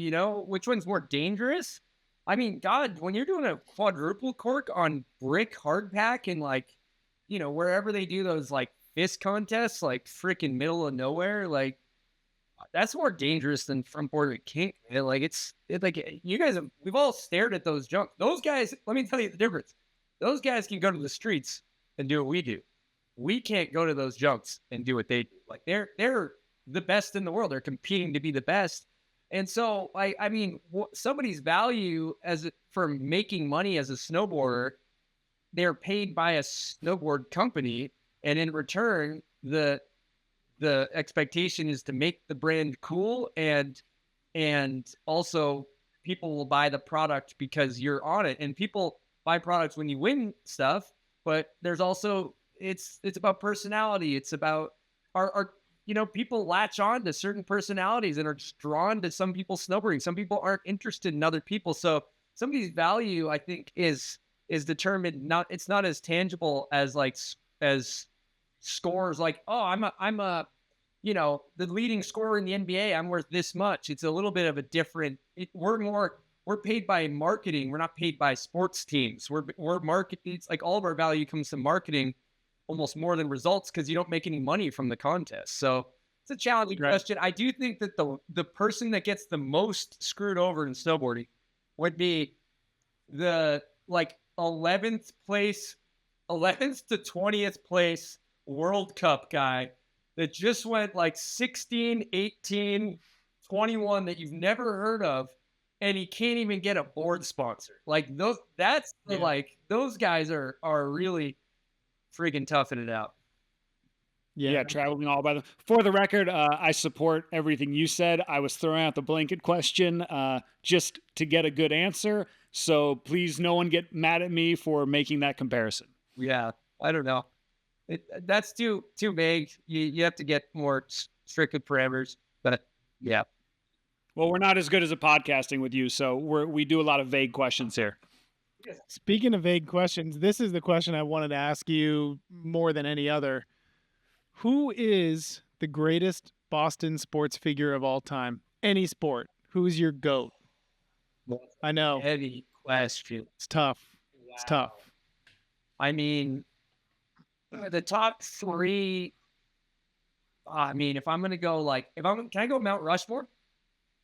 Which one's more dangerous? I mean, God, when you're doing a quadruple cork on brick hardpack and like, wherever they do those like fist contests, like freaking middle of nowhere, like that's more dangerous than front board king. Like it's like you guys we've all stared at those jumps. Those guys, let me tell you the difference. Those guys can go to the streets and do what we do. We can't go to those jumps and do what they do. Like they're the best in the world. They're competing to be the best. And so I mean, somebody's value for making money as a snowboarder, they're paid by a snowboard company, and in return, the expectation is to make the brand cool, and also people will buy the product because you're on it, and people buy products when you win stuff. But there's also it's about personality. It's about our people latch on to certain personalities and are just drawn to some people snowboarding. Some people aren't interested in other people. So somebody's value, I think, is determined. It's not as tangible as as scores. Like, oh, I'm a the leading scorer in the NBA. I'm worth this much. It's a little bit of a different. We're paid by marketing. We're not paid by sports teams. We're marketing. It's like all of our value comes from marketing, almost more than results, because you don't make any money from the contest. So it's a challenging question. I do think that the person that gets the most screwed over in snowboarding would be the 11th to 20th place World Cup guy that just went 16, 18, 21 that you've never heard of, and he can't even get a board sponsor. Those guys are really freaking toughing it out. Yeah, traveling all by them. For the record, I support everything you said. I was throwing out the blanket question just to get a good answer. So please, no one get mad at me for making that comparison. Yeah, I don't know. That's too vague. You have to get more strict parameters. But yeah. Well, we're not as good as a podcasting with you, so we do a lot of vague questions here. Speaking of vague questions, this is the question I wanted to ask you more than any other. Who is the greatest Boston sports figure of all time? Any sport. Who's your GOAT? I know. Heavy question. It's tough. Wow. It's tough. I mean, the top three. I mean, if I'm gonna go can I go Mount Rushmore?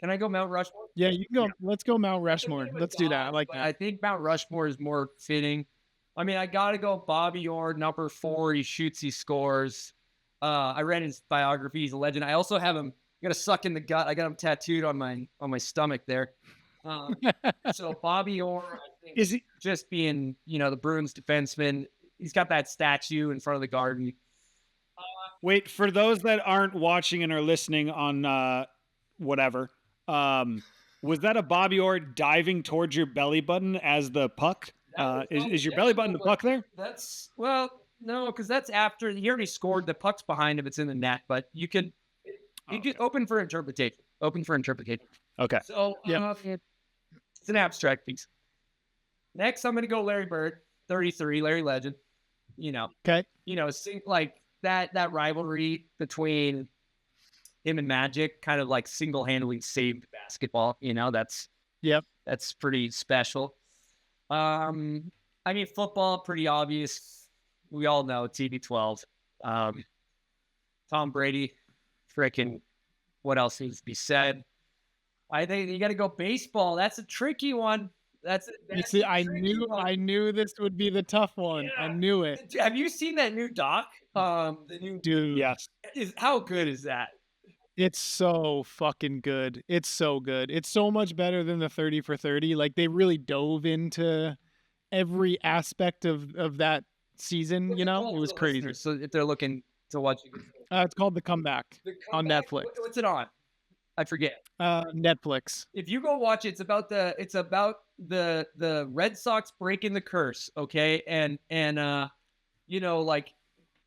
Can I go Mount Rushmore? Yeah, you can go. Yeah. Let's go Mount Rushmore. Let's do that. I like that. I think Mount Rushmore is more fitting. I mean, I gotta go Bobby Orr, number 4. He shoots, he scores. I read his biography. He's a legend. I also have him. I got a suck in the gut. I got him tattooed on my stomach there. So Bobby Orr, I think, is he just being the Bruins defenseman? He's got that statue in front of the garden. Wait, for those that aren't watching and are listening on whatever, was that a Bobby Orr diving towards your belly button as the puck? Is your belly button the puck there? No, because that's after he already scored. The puck's behind him. It's in the net, but you can get open for interpretation. Open for interpretation. Okay. So it's an abstract piece. Next, I'm going to go Larry Bird, 33, Larry Legend. Okay. That rivalry between him and Magic kind of single-handedly saved basketball. That's pretty special. I mean, football, pretty obvious. We all know TB12. Tom Brady, freaking, what else needs to be said? I think you got to go baseball. That's a tricky one. I knew this would be the tough one. Yeah. I knew it. Have you seen that new doc? The new dude. Yes. How good is that? It's so fucking good. It's so good. It's so much better than the 30 for 30. They really dove into every aspect of that season. It was crazy. So if they're looking to watch, it's called The Comeback on Netflix. What's it on? I forget. Netflix. If you go watch it, it's about the Red Sox breaking the curse. Okay, and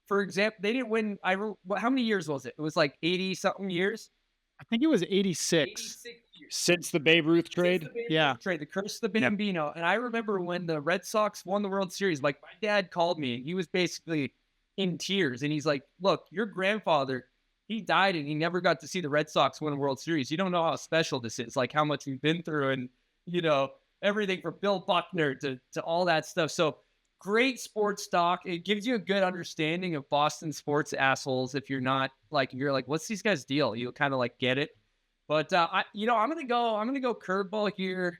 for example, they didn't win. How many years was it? It was 80 something years. I think it was 86. Since the Babe Ruth trade. The curse of the Bambino. And I remember when the Red Sox won the World Series, my dad called me. He was basically in tears, and he's like, "Look, your grandfather, he died and he never got to see the Red Sox win a World Series. You don't know how special this is, how much we've been through, and everything from Bill Buckner to all that stuff." So great sports doc. It gives you a good understanding of Boston sports assholes. If you're not you're like, what's these guys' deal? You'll kind of get it. But I'm gonna go curveball here.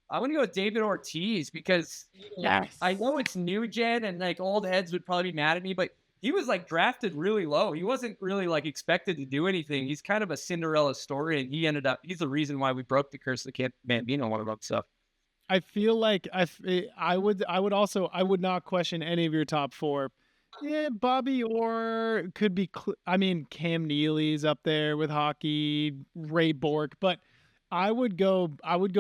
I'm gonna go with David Ortiz because I know it's new gen and old heads would probably be mad at me, but he was drafted really low. He wasn't really expected to do anything. He's kind of a Cinderella story, and he's the reason why we broke the curse of the Bambino, one of them. So I feel like I would not question any of your top 4. Yeah, Bobby Orr could be. Cam Neely's up there with hockey, Ray Bork, but I would go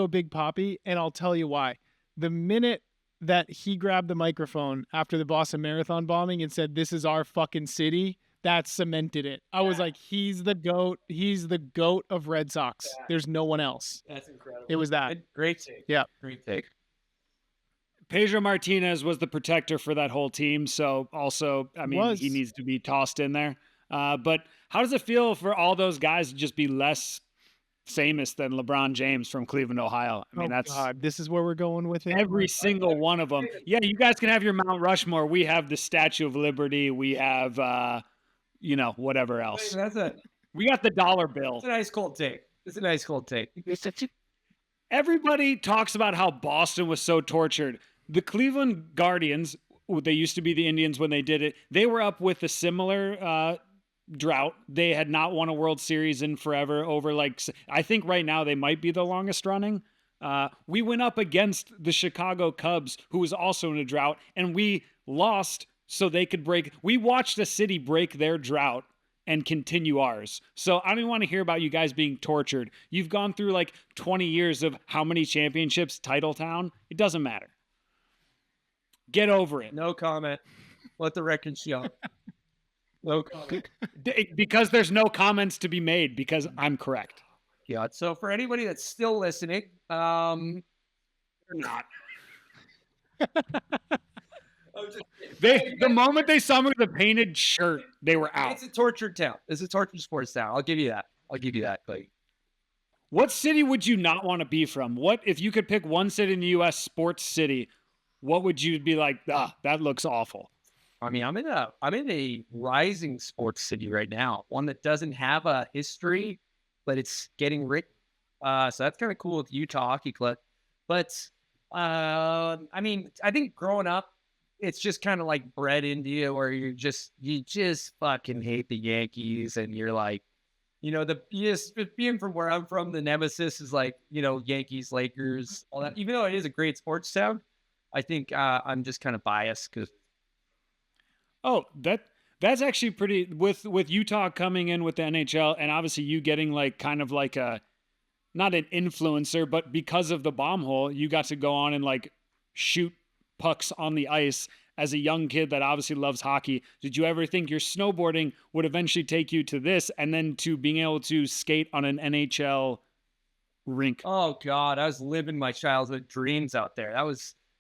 Big Papi, and I'll tell you why. The minute that he grabbed the microphone after the Boston Marathon bombing and said, "This is our fucking city," that cemented it. I was like, he's the GOAT. He's the GOAT of Red Sox. There's no one else. That's incredible. It was that. Great take. Yeah. Great take. Pedro Martinez was the protector for that whole team. So also, I mean, he needs to be tossed in there. But how does it feel for all those guys to just be less famous than LeBron James from Cleveland, Ohio? I mean, God, this is where we're going with it. Every single one of them. Yeah, you guys can have your Mount Rushmore. We have the Statue of Liberty. We have, whatever else. We got the dollar bill. It's a nice cold take. Everybody talks about how Boston was so tortured. The Cleveland Guardians, they used to be the Indians when they did it. They were up with a similar drought. They had not won a World Series in forever over I think right now they might be the longest running. We went up against the Chicago Cubs, who was also in a drought, and we lost so they could break. We watched a city break their drought and continue ours. So I don't even want to hear about you guys being tortured. You've gone through 20 years of how many championships, title town. It doesn't matter. Get over it. No comment. Let the record show. No comment. Because there's no comments to be made because I'm correct. Yeah. So for anybody that's still listening, they're not. The moment they saw me with a painted shirt, they were out. It's a tortured town. It's a tortured sports town. I'll give you that. But what city would you not want to be from? What if you could pick one city in the U.S. sports city? What would you be like? That looks awful. I mean, I'm in a rising sports city right now. One that doesn't have a history, but it's getting rich. So that's kind of cool with Utah Hockey Club. But I mean, I think growing up, it's just kind of like bred into you, where you just fucking hate the Yankees, and you're like, being from where I'm from, the nemesis is Yankees, Lakers, all that. Even though it is a great sports town, I think I'm just kind of biased because. Oh, that's actually pretty with Utah coming in with the NHL, and obviously you getting kind of a not an influencer, but because of the bomb hole, you got to go on and shoot pucks on the ice as a young kid that obviously loves hockey. Did you ever think your snowboarding would eventually take you to this and then to being able to skate on an NHL rink? Oh God, I was living my childhood dreams out there.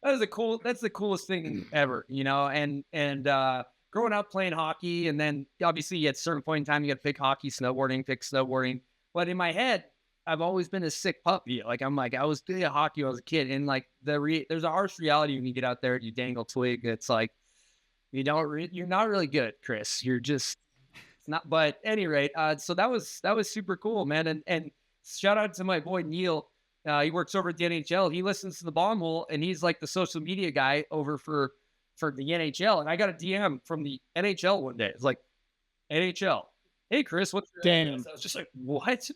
That's the coolest thing ever, and growing up playing hockey, and then obviously at a certain point in time, you got to pick hockey, pick snowboarding. But in my head, I've always been a sick puppy. I was doing hockey when I was a kid, and there's a harsh reality when you get out there and you dangle twig. It's you're not really good, Chris. It's not. But at any rate, so that was super cool, man. And shout out to my boy Neil. He works over at the NHL. He listens to the bomb hole, and he's the social media guy over for the NHL. And I got a DM from the NHL one day. It's NHL. Hey, Chris, what's your Damn. I was just what?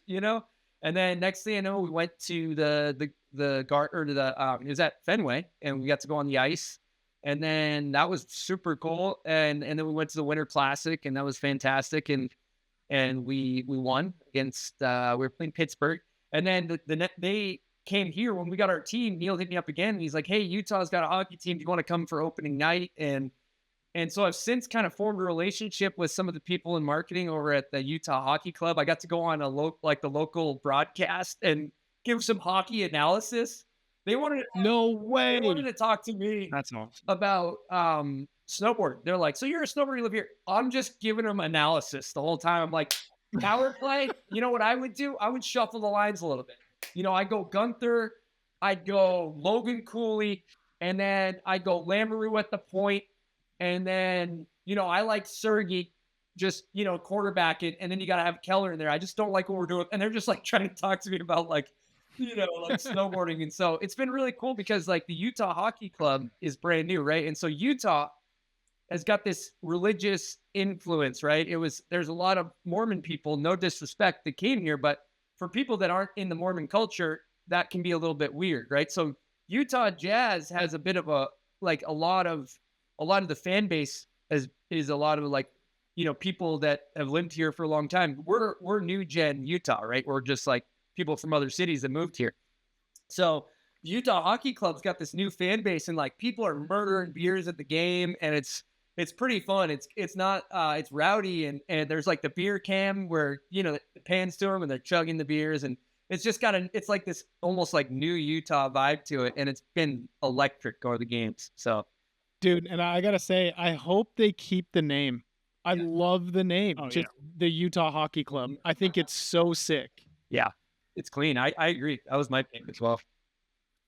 And then next thing I know, we went to the it was at Fenway, and we got to go on the ice. And then that was super cool. And then we went to the Winter Classic, and that was fantastic. And we won against we were playing Pittsburgh. And then they came here when we got our team. Neil hit me up again, and he's like, "Hey, Utah's got a hockey team. Do you want to come for opening night?" And so I've since kind of formed a relationship with some of the people in marketing over at the Utah Hockey Club. I got to go on the local broadcast and give some hockey analysis. They wanted to talk to me. That's awesome. About snowboard. They're like, "So you're a snowboarder, you live here?" I'm just giving them analysis the whole time. I'm like, power play. You know what I would do? I would shuffle the lines a little bit. I'd go Gunther, I'd go Logan Cooley, and then I'd go Lamoureux at the point. And then, I like Sergey, just, quarterback it. And then you got to have Keller in there. I just don't like what we're doing. And they're just trying to talk to me about snowboarding. And so it's been really cool because the Utah Hockey Club is brand new, right? And so Utah has got this religious influence, right? There's a lot of Mormon people, no disrespect, that came here, but for people that aren't in the Mormon culture, that can be a little bit weird, right? So Utah Jazz has a bit of a lot of the fan base is a lot of people that have lived here for a long time. We're new gen Utah, right? We're just people from other cities that moved here. So Utah Hockey Club's got this new fan base, and people are murdering beers at the game, and it's pretty fun. It's not it's rowdy, and there's like the beer cam where the pans to them and they're chugging the beers, and it's just got it's like this almost like new Utah vibe to it, and it's been electric going to the games. So Dude, and I gotta say, I hope they keep the name. I love the name, Oh, just the Utah Hockey Club. I think it's so sick. yeah, it's clean. I agree. That was my pick as well.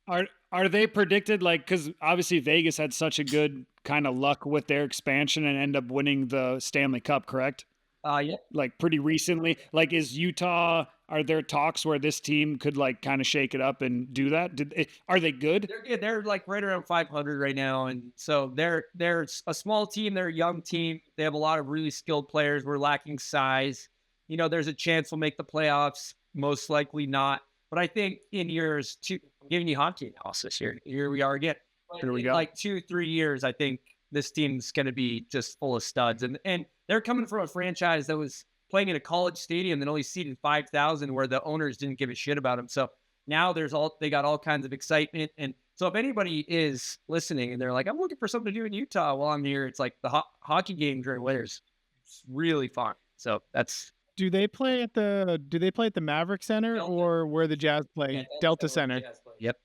Are they predicted, like, because obviously Vegas had such a good kind of luck with their expansion and end up winning the Stanley Cup, correct? Yeah. Like pretty recently. Like, is Utah? Are there talks where this team could like kind of shake it up and do that? Are they good? They're good. They're like right around 500 right now, and so they're a small team. They're a young team. They have a lot of really skilled players. We're lacking size. There's a chance we'll make the playoffs. Most likely not. But I think in years two, I'm giving you hockey analysis here. Here we are again. Here we In go. like 2-3 years, I think this team's going to be just full of studs, and they're coming from a franchise that was playing in a college stadium that only seated 5,000, where the owners didn't give a shit about them. So now they got all kinds of excitement. And so if anybody is listening and they're like, I'm looking for something to do in Utah while I'm here, it's like the hockey game during winters. It's really fun. So that's Do they play at the Maverick Center Delta. or where the Jazz play? Delta Center. Yep.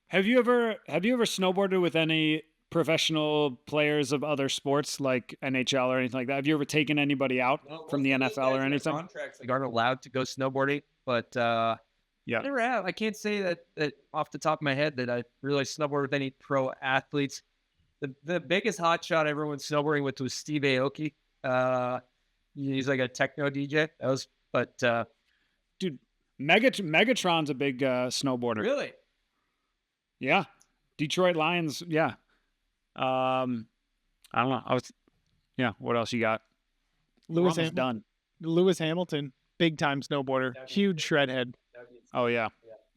Have you ever snowboarded with any professional players of other sports like NHL or anything like that? Have you ever taken anybody out from the NFL or anything? Contracts like aren't allowed to go snowboarding, but Yeah. I never have. I can't say that off the top of my head that I really snowboard with any pro athletes. The biggest hot shot I ever went snowboarding with was Steve Aoki. He's like a techno DJ. Dude, Megatron's a big snowboarder. Really? Yeah. Detroit Lions. Yeah. I don't know. What else you got? We're almost done. Lewis Hamilton, big time snowboarder, huge shredhead. Oh yeah.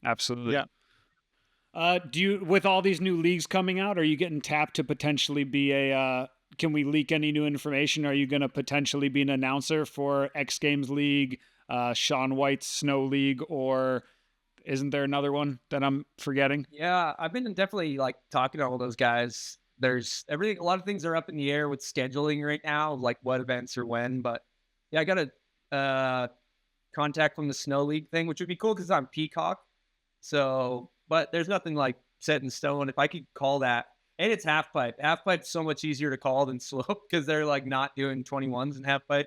Absolutely. Yeah. Do you, with all these new leagues coming out, are you getting tapped to potentially be can we leak any new information? Are you going to potentially be an announcer for X Games League, Shaun White's Snow League, or isn't there another one that I'm forgetting? Yeah, I've been definitely like talking to all those guys. There's everything. A lot of things are up in the air with scheduling right now, like what events or when. But yeah, I got a contact from the Snow League thing, which would be cool because I'm Peacock. So, but there's nothing like set in stone. If I could call that, and it's half pipe. Half pipe's so much easier to call than slope because they're like not doing 21s in half pipe,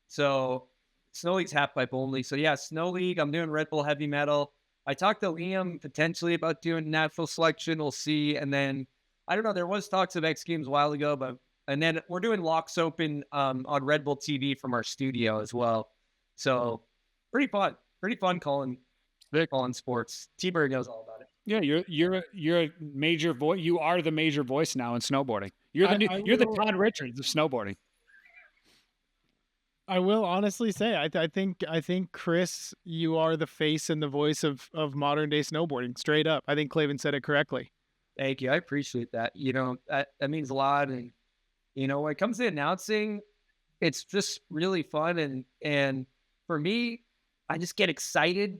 So Snow League's half pipe only. So yeah, Snow League. I'm doing Red Bull heavy metal. I talked to Liam potentially about doing natural selection. We'll see. And then I don't know. There was talks of X Games a while ago, and then we're doing Locks Open on Red Bull TV from our studio as well. So pretty fun calling sports. T-Bird knows all about it. Yeah, you're a major voice. You are the major voice now in snowboarding. You're the Todd Richards of snowboarding. I will honestly say, I think Chris, you are the face and the voice of modern day snowboarding. Straight up, I think Clavin said it correctly. Thank you. I appreciate that. That means a lot. And when it comes to announcing, it's just really fun. And for me, I just get excited,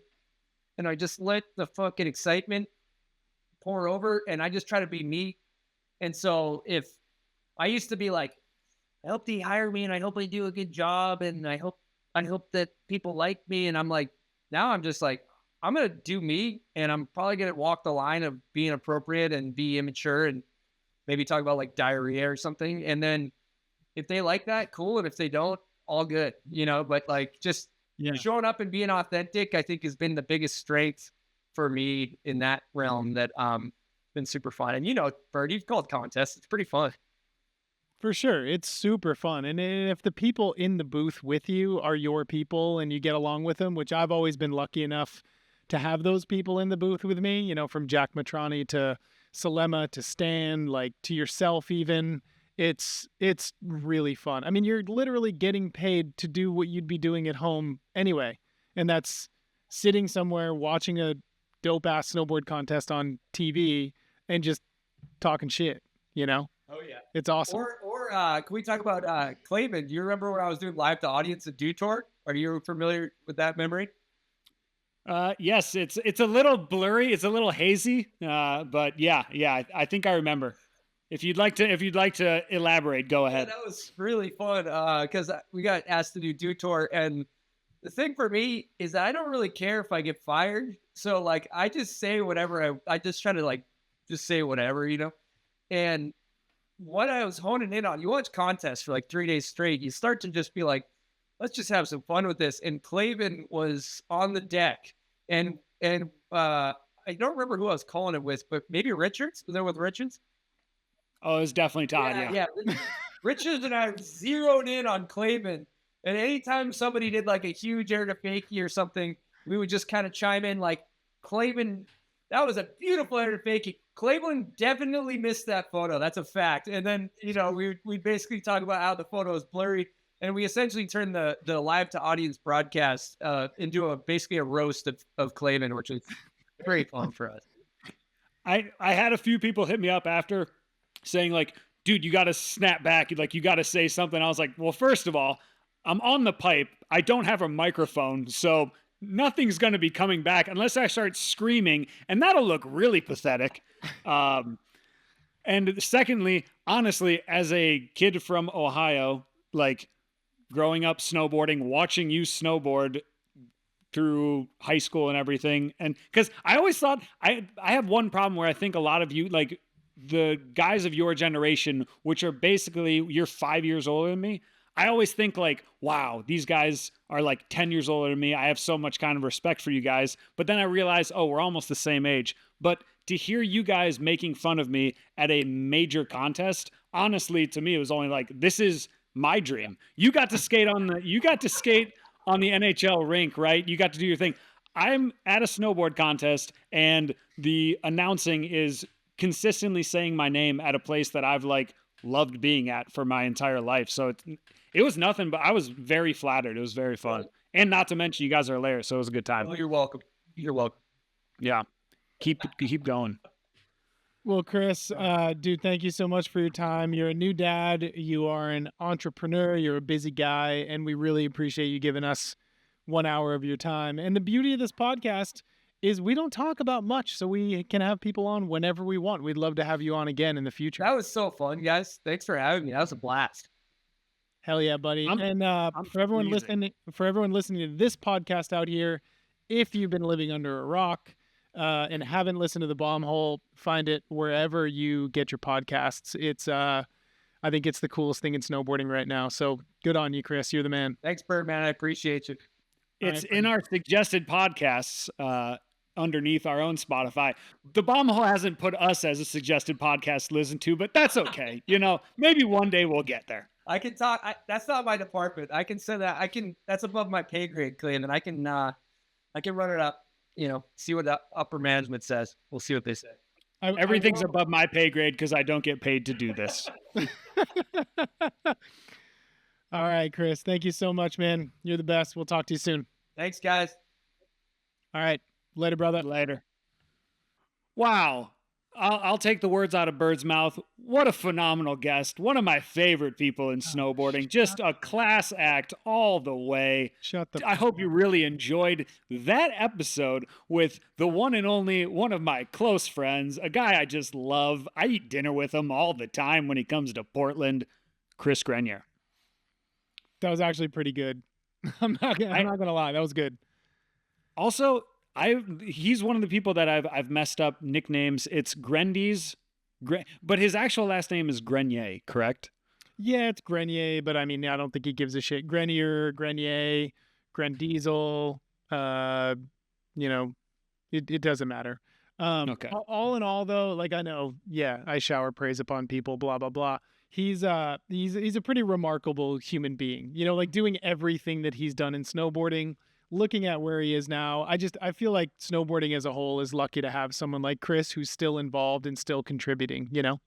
and I just let the fucking excitement pour over, and I just try to be me. And so if I used to be like, I hope they hire me and I hope I do a good job and I hope that people like me. And I'm like, now I'm just like, I'm going to do me, and I'm probably going to walk the line of being appropriate and be immature and maybe talk about like diarrhea or something. And then if they like that, cool. And if they don't, all good, but like just showing up and being authentic, I think has been the biggest strength for me in that realm that been super fun. And Bird, you've called contests. It's pretty fun. For sure. It's super fun. And if the people in the booth with you are your people and you get along with them, which I've always been lucky enough to have those people in the booth with me, from Jack Matrani to Salema to Stan, like to yourself even, it's really fun. I mean, you're literally getting paid to do what you'd be doing at home anyway. And that's sitting somewhere watching a dope ass snowboard contest on TV and just talking shit, Oh yeah, it's awesome. Or can we talk about Clavin? Do you remember when I was doing live to audience at Dew Tour? Are you familiar with that memory? Yes, it's a little blurry, it's a little hazy, but yeah, I think I remember. If you'd like to elaborate, go Yeah, ahead. that was really fun because we got asked to do tour, and the thing for me is that I don't really care if I get fired. So like I just say whatever I just try to like just say whatever, you know. And what I was honing in on, you watch contests for like 3 days straight, you start to just be like, let's just have some fun with this. And Clavin was on the deck, and I don't remember who I was calling it with, but maybe Richards. Was there with Richards? Oh, it was definitely Todd. Yeah. Richards and I zeroed in on Clavin. And anytime somebody did like a huge air to fakie or something, we would just kind of chime in like, Clavin, that was a beautiful air to fakie. Clavin definitely missed that photo. That's a fact. And then, you know, we basically talk about how the photo is blurry. And we essentially turned the live to audience broadcast into basically a roast of Clavin, which was very fun for us. I had a few people hit me up after saying like, dude, you got to snap back. Like, you got to say something. I was like, well, first of all, I'm on the pipe. I don't have a microphone. So nothing's going to be coming back unless I start screaming, and that'll look really pathetic. And secondly, honestly, as a kid from Ohio, like growing up snowboarding, watching you snowboard through high school and everything. And because I always thought I have one problem where I think a lot of you, like the guys of your generation, which are basically you're 5 years older than me, I always think like, wow, these guys are like 10 years older than me. I have so much kind of respect for you guys. But then I realized, oh, we're almost the same age. But to hear you guys making fun of me at a major contest, honestly, to me, it was only like, this is my dream. You got to skate on the NHL rink, right? You got to do your thing. I'm at a snowboard contest, and the announcing is consistently saying my name at a place that I've like loved being at for my entire life. So it was nothing, but I was very flattered. It was very fun. And not to mention, you guys are hilarious, so it was a good time. Oh, you're welcome. You're welcome. Yeah. Keep going. Well, Chris, dude, thank you so much for your time. You're a new dad. You are an entrepreneur. You're a busy guy, and we really appreciate you giving us 1 hour of your time. And the beauty of this podcast is we don't talk about much, so we can have people on whenever we want. We'd love to have you on again in the future. That was so fun, guys. Thanks for having me. That was a blast. Hell yeah, buddy. And for everyone listening to this podcast out here, if you've been living under a rock and haven't listened to The Bomb Hole, find it wherever you get your podcasts. It's I think it's the coolest thing in snowboarding right now. So good on you, Chris. You're the man. Thanks, Birdman. I appreciate you. It's in our suggested podcasts underneath our own Spotify. The Bomb Hole hasn't put us as a suggested podcast to listen to, but that's okay. You know, maybe one day we'll get there. I can talk. That's not my department. I can say that. That's above my pay grade, Clayton, and I can run it up. You know, see what the upper management says. We'll see what they say. Everything's above my pay grade because I don't get paid to do this. All right, Chris. Thank you so much, man. You're the best. We'll talk to you soon. Thanks, guys. All right. Later, brother. Later. Wow. I'll take the words out of Bird's mouth. What a phenomenal guest. One of my favorite people in snowboarding. Just a class act all the way. I hope you really enjoyed that episode with the one and only one of my close friends, a guy I just love. I eat dinner with him all the time when he comes to Portland, Chris Grenier. That was actually pretty good. I'm not gonna lie. That was good. Also, he's one of the people that I've messed up nicknames. It's Grendies, but his actual last name is Grenier, correct? Yeah, it's Grenier, but I mean, I don't think he gives a shit. Grenier, Grendiesel, you know, it doesn't matter. Okay. All in all, though, like I know, yeah, I shower praise upon people, blah blah blah. He's a pretty remarkable human being. You know, like doing everything that he's done in snowboarding. Looking at where he is now, I feel like snowboarding as a whole is lucky to have someone like Chris who's still involved and still contributing, you know?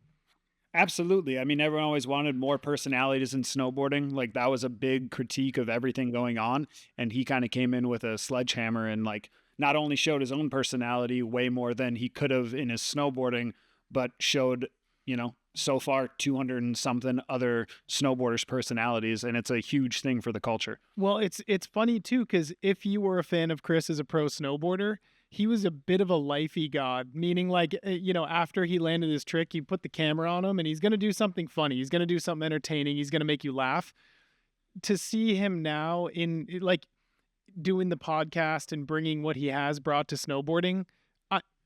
Absolutely. I mean, everyone always wanted more personalities in snowboarding. Like that was a big critique of everything going on. And he kind of came in with a sledgehammer and like not only showed his own personality way more than he could have in his snowboarding, but showed, you know, so far 200 and something other snowboarders' personalities, and it's a huge thing for the culture. Well, it's funny too, because if you were a fan of Chris as a pro snowboarder, he was a bit of a lifey god, meaning like, after he landed his trick, you put the camera on him and he's going to do something funny. He's going to do something entertaining. He's going to make you laugh. To see him now in like doing the podcast and bringing what he has brought to snowboarding,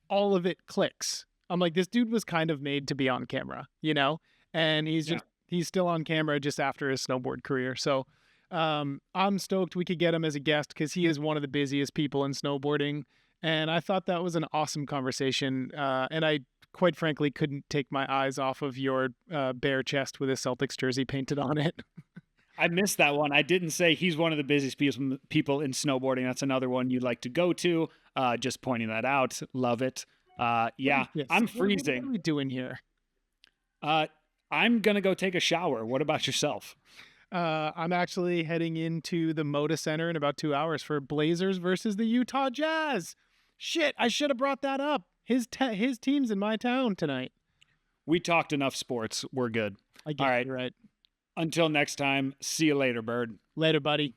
all of it clicks. I'm like, this dude was kind of made to be on camera, and he's still on camera just after his snowboard career. So I'm stoked we could get him as a guest because he is one of the busiest people in snowboarding. And I thought that was an awesome conversation. And I, quite frankly, couldn't take my eyes off of your bare chest with a Celtics jersey painted on it. I missed that one. I didn't say he's one of the busiest people in snowboarding. That's another one you'd like to go to. Just pointing that out. Love it. Yeah, Yes. I'm What freezing. are we doing here? I'm going to go take a shower. What about yourself? I'm actually heading into the Moda Center in about 2 hours for Blazers versus the Utah Jazz. Shit, I should have brought that up. His team's in my town tonight. We talked enough sports. We're good. I guess All right. you're right. Until next time, see you later, Bird. Later, buddy.